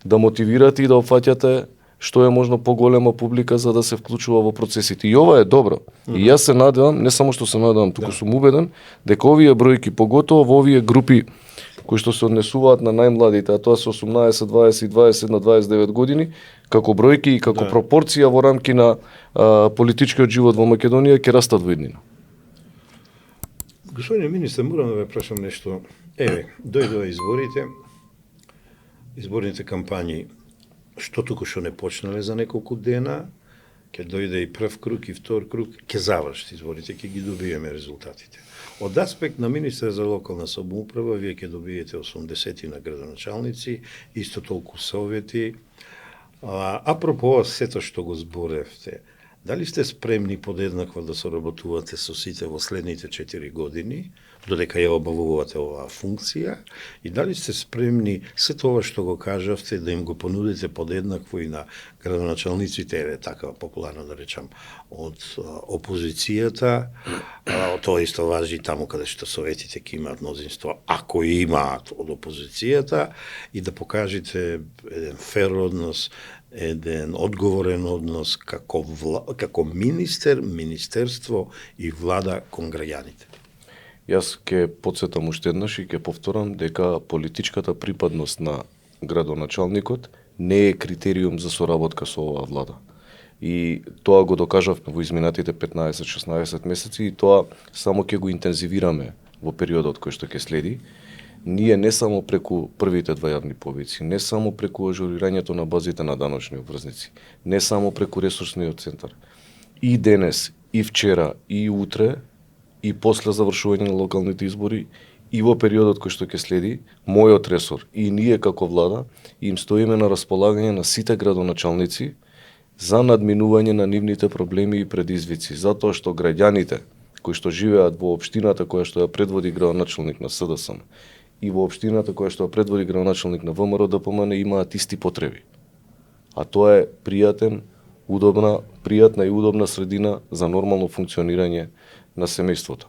да мотивирате и да опфаќате што е можно поголема публика за да се вклучува во процесите. И ова е добро. И јас се надевам, не само што се надевам, туку сум убеден дека овие бројки, поготово во овие групи кои што се однесуваат на најмладите, а тоа се 18, 20, 21, 29 години, како бројки и како пропорција во рамки на политичкиот живот во Македонија ќе растат во иднина. Господине министер, морам да ве прашам нешто. Еве, дојдоа изборните кампањи, што туку што не почнале за неколку дена, ќе дојде и прв круг и втор круг, ќе завршат изборите, ќе ги добиеме резултатите. Од аспект на министер за локална самоуправа, вие ќе добиете 80 на градоначалници, исто толку совети. Апропо сето што го зборевте, дали сте спремни подеднакво да соработувате со сите во следните 4 години, додека ја обавувате оваа функција, и дали сте спремни се тоа што го кажавте да им го понудите подеднакво и на градоначалниците, еве така популарно да речам, од опозицијата, тоа исто важи таму каде што советите ќе имаат мнозинство, ако имаат од опозицијата, и да покажете еден фер однос, еден одговорен однос како министер, министерство и влада кон граѓаните. Јас ќе потсетам уште еднаш и ќе повторам дека политичката припадност на градоначалникот не е критериум за соработка со оваа влада. И тоа го докажавме во изминатите 15-16 месеци и тоа само ќе го интензивираме во периодот кој што ќе следи. Ние не само преку првите два јавни повици, не само преку ажурирањето на базите на даночни обврзници, не само преку ресурсниот центар. И денес, и вчера, и утре, и после завршување на локалните избори, и во периодот кој што ќе следи, мојот ресор и ние како влада им стоиме на располагање на сите градоначалници за надминување на нивните проблеми и предизвици, затоа што граѓаните кои што живеат во општината која што ја предводи градоначалник на СДСМ и во општината која што ја предводи градоначалник на ВМРО ДПМН имаат исти потреби. А тоа е пријатна и удобна средина за нормално функционирање на семејството.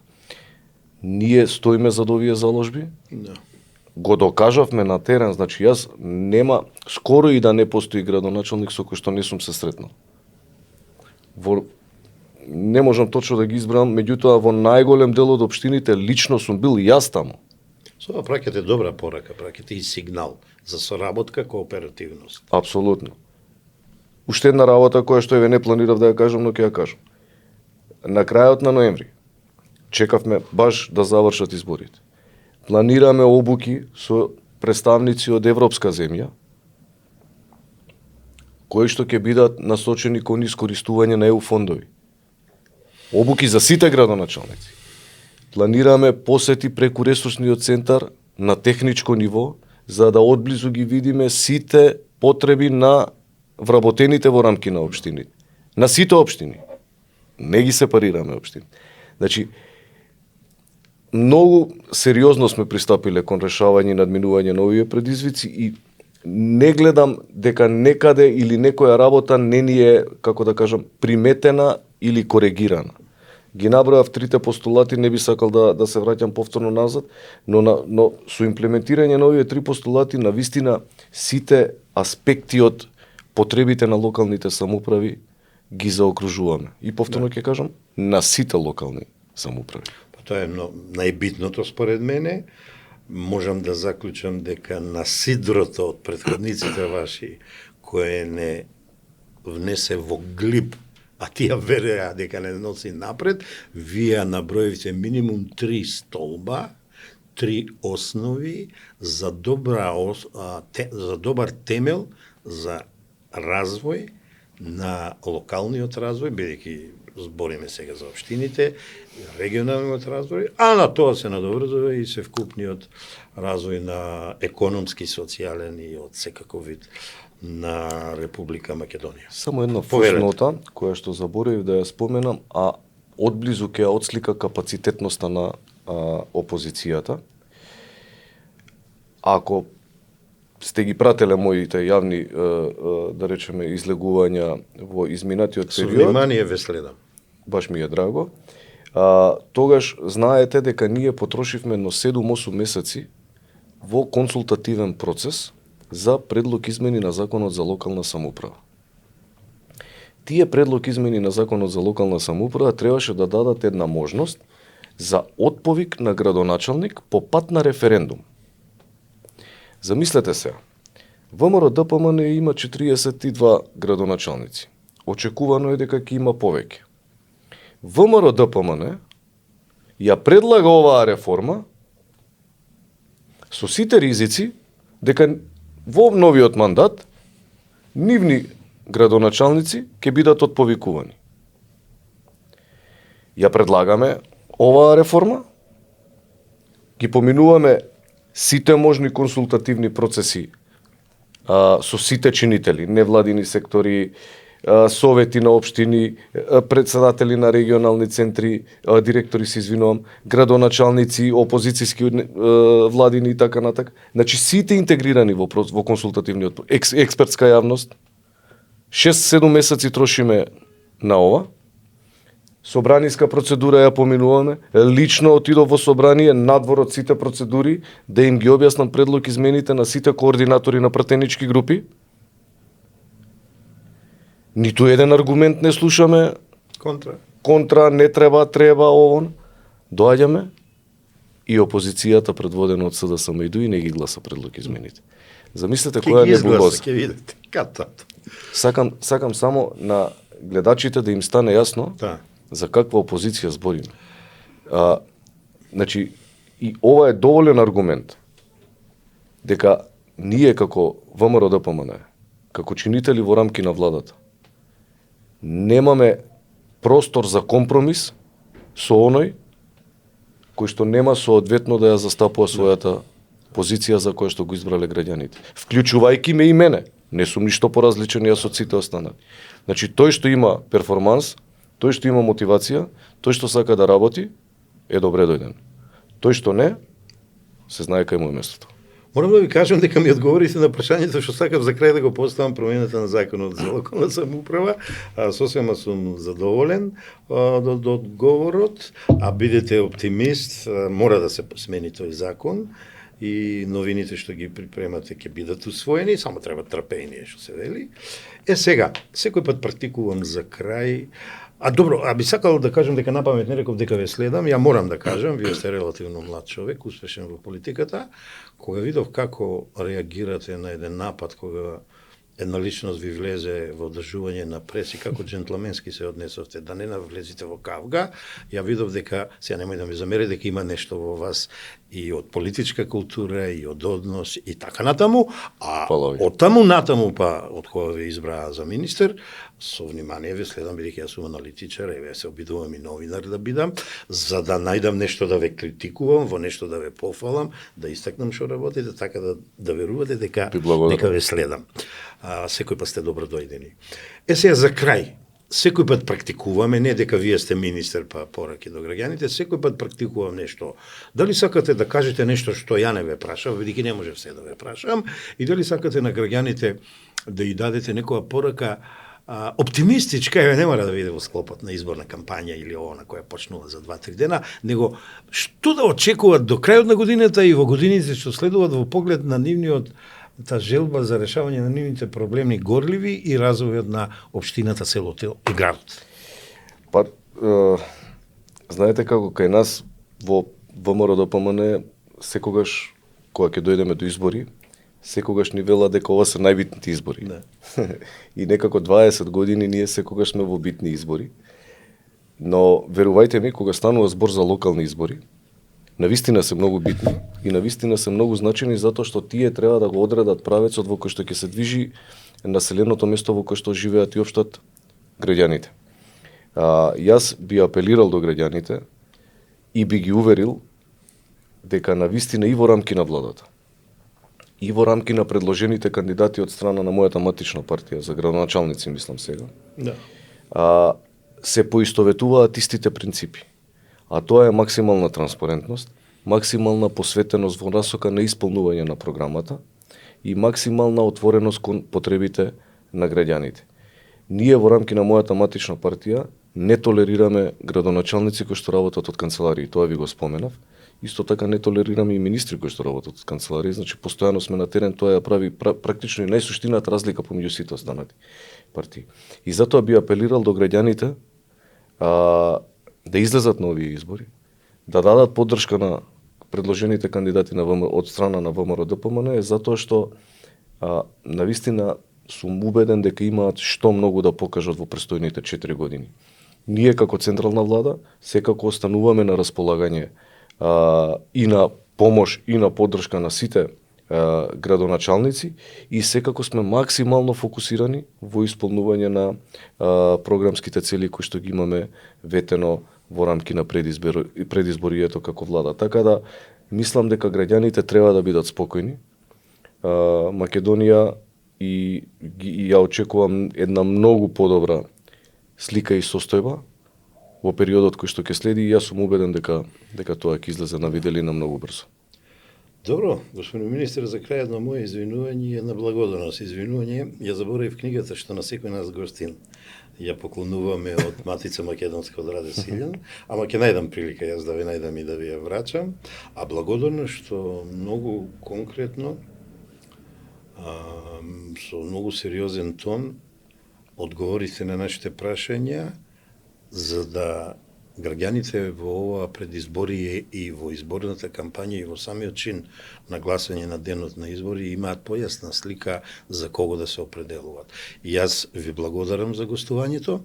Ние стоиме за овие заложби, го докажавме на терен, значи јас нема, скоро и да не постои градоначалник со кој што не сум се сретнал. Не можам точно да ги избрам, меѓутоа во најголем дел од општините лично сум бил и јас таму. Со ова праќате добра порака, праќате и сигнал за соработка, кооперативност. Апсолутно. Уште една работа која што еве не планирав да ја кажам, но ќе ја кажам. На крајот на ноември, чекавме баш да завршат изборите. Планираме обуки со представници од европска земја, кои што ќе бидат насочени кон искористување на ЕУ фондови. Обуки за сите градоначалници. Планираме посети преку ресурсниот центар на техничко ниво, за да одблизу ги видиме сите потреби на вработените во рамки на општините. На сите општини. Не ги сепарираме општини. Значи, многу сериозно сме пристапиле кон решавање и надминување на овие предизвици и не гледам дека некаде или некоја работа не ни е, како да кажам, приметена или коригирана. Ги набројав трите постулати, не би сакал да се враќам повторно назад, но со имплементирање на овие три постулати на вистина сите аспекти од потребите на локалните самоуправи ги заокружуваме. И повторно ќе кажам, на сите локални самоуправи. Тоа е најбитното според мене. Можам да заклучам дека на сидрото од претходниците ваши, кое не внесе во глиб, а тие вереа дека не носи напред, вие наброивте минимум 3 столба, 3 основи за за добар темел за развој на локалниот развој, бидејќи збориме сега за општините, регионалниот развој, а на тоа се надоврзува и се вкупниот развој на економски, социјален и од секаков вид на Република Македонија. Само една фуснота, која што заборавив да ја споменам, а одблизу ќе ја отслика капацитетноста на опозицијата. Ако сте ги прателе моите јавни, да речеме, излегувања во изминатиот период. Со внимание ве следам. Баш ми е драго. Тогаш знаете дека ние потрошивме едно 7-8 месеци во консултативен процес за предлог измени на Законот за локална самоуправа. Тие предлог измени на Законот за локална самоуправа требаше да дадат една можност за отповик на градоначалник по пат на референдум. Замислете се, ВМРО ДПМН има 42 градоначалници. Очекувано е дека ќе има повеќе. ВМРО ДПМН ја предлага оваа реформа со сите ризици дека во новиот мандат нивни градоначалници ќе бидат отповикувани. Ја предлагаме оваа реформа, ги поминуваме сите можни консултативни процеси со сите чинители, невладини сектори, совети на општини, председатели на регионални центри, директори се извинувам, градоначалници, опозицијски владини и така натак. Значи сите интегрирани во консултативниот експертска јавност. 6-7 месеци трошиме на ова. Собраниска процедура ја поминуваме, лично отидов во собрание, надвор од сите процедури, да им ги објаснам предлог измените на сите координатори на пратенички групи. Ниту еден аргумент не слушаме. Контра, не треба, овон. Доаѓаме и опозицијата предводена од СДСМ и не ги гласа предлог измените. Замислете која небулоза. Ќе видите. Сакам само на гледачите да им стане јасно за каква опозиција збориме. Значи, и ова е доволен аргумент дека ние како ВМРО ДПМН, како чинители во рамки на владата, немаме простор за компромис со оној кој што нема соодветно да ја застапува својата позиција за која што го избрале граѓаните. Вклучувајќи ме и мене. Не сум ништо поразличен јас од сите останали. Значи, тој што има перформанс, тој што има мотивација, тој што сака да работи, е добре дојден. Тој што не, се знае кај му е местото. Морам да ви кажам дека ми одговорите на прашањето што сакав за крај да го поставам промената на Законот за локална самоуправа. Сосема сум задоволен од одговорот, а бидете оптимист, мора да се смени тој закон и новините што ги припремате ќе бидат усвоени, само треба трпение, што се вели. Сега, секој пат практикувам за крај. Добро, би сакал да кажам дека напамет не реков дека ве следам, ја морам да кажам, вие сте релативно млад човек, успешен во политиката, кога видов како реагирате на еден напад, кога една личност ви влезе во одржување на преси, како джентлменски се однесовте, да не навлезите во кавга. Ја видов дека, сега немој да ми замери, дека има нешто во вас и од политичка култура, и од однос, и така натаму, а од таму натаму, па, од кога ве избраа за министер, со внимание ве следам, бидејќи јас сум аналитичар, еве се обидувам и новинар да бидам, за да најдам нешто да ве критикувам, во нешто да ве пофалам, да истакнам што работите, така да верувате дека ве следам. Секој пат сте добро дојдени. Сега за крај, секој пат практикуваме, не дека вие сте министер па пораки до граѓаните, секој пат практикувам нешто. Дали сакате да кажете нешто што ја не ве прашав, бидејќи не може се да ве прашам, и дали сакате на граѓаните да ја дадете некоја порака оптимистичка, не мора да биде во склопот на изборна кампања или ова на која почнува за 2-3 дена, него што да очекуваат до крајот на годината и во годините што следуваат во поглед на нивниот та желба за решавање на нивните проблеми горливи и развојот на општината, селото и градот. Па, знаете како кај нас во ВМРО-ДПМН секогаш кога ќе дојдеме до избори, секогаш ни вела дека ова се најбитните избори. Да. И некако 20 години ние секогаш сме во битни избори. Но верувајте ми, кога станува збор за локални избори, навистина се многу битни и навистина се многу значени затоа што тие треба да го одредат правецот во кој што ќе се движи населеното место во кој што живеат и општат граѓаните. Јас би апелирал до граѓаните и би ги уверил дека навистина и во рамки на владата, и во рамки на предложените кандидати од страна на мојата матична партија за градоначалници, мислам сега, да. се поистоветуваат истите принципи. А тоа е максимална транспарентност, максимална посветеност во насока на исполнување на програмата и максимална отвореност кон потребите на граѓаните. Ние во рамки на мојата матична партија не толерираме градоначалници кои што работат од канцеларии, тоа ви го споменав. Исто така не толерираме и министри кои што работат од канцеларии, значи постојано сме на терен, тоа ја прави практично и најсуштината разлика помеѓу сите останати партии. И затоа би апелирал до граѓаните да излезат на овие избори, да дадат поддршка на предложените кандидати од страна на ВМРО-ДПМН, затоа што навистина сум убеден дека имаат што многу да покажат во престојните 4 години. Ние како централна влада секако остануваме на располагање и на помош и на поддршка на сите градоначалници и секако сме максимално фокусирани во исполнување на програмските цели кои што ги имаме ветено во рамки на предизборието како влада. Така да мислам дека граѓаните треба да бидат спокојни. Македонија и ја очекувам една многу подобра слика и состојба во периодот кој што ќе следи и јас сум убеден дека тоа ќе излезе на виделина многу брзо. Добро, господин министер, за крај едно моје извинување и една благодарност. Извинување, ја заборавив книгата што на секој нас гостин ја поклонуваме од Матица Македонска од Раде Силјан, ама ќе најдам прилика јас да ви најдам и да ви ја врачам, а благодарност што многу конкретно, со многу сериозен тон, одговорите на нашите прашања, за да граѓаните во ова предизборие и во изборната кампања и во самиот чин на гласање на денот на избори имаат појасна слика за кого да се определуваат. И јас ви благодарам за гостувањето.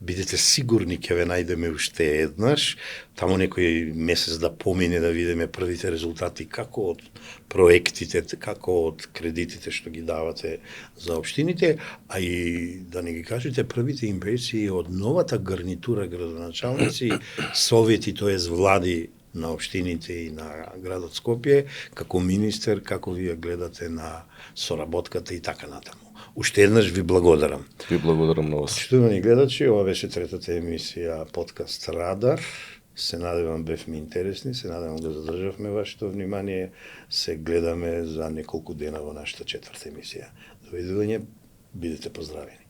Бидете сигурни ќе ве најдеме уште еднаш, таму некој месец да помине да видиме првите резултати како од проектите, како од кредитите што ги давате за општините, а и да не ги кажете првите импресии од новата гарнитура градоначалници, совети, тоест влади на општините и на градот Скопје, како министер, како вие гледате на соработката и така натаму. Уште еднаш ви благодарам. Ви благодарам на вас. Почитувани гледачи, ова беше третата емисија подкаст Радар. Се надевам бевме интересни, се надевам да задржавме вашето внимание. Се гледаме за неколку дена во нашата четврта емисија. Довидување, бидете поздравени.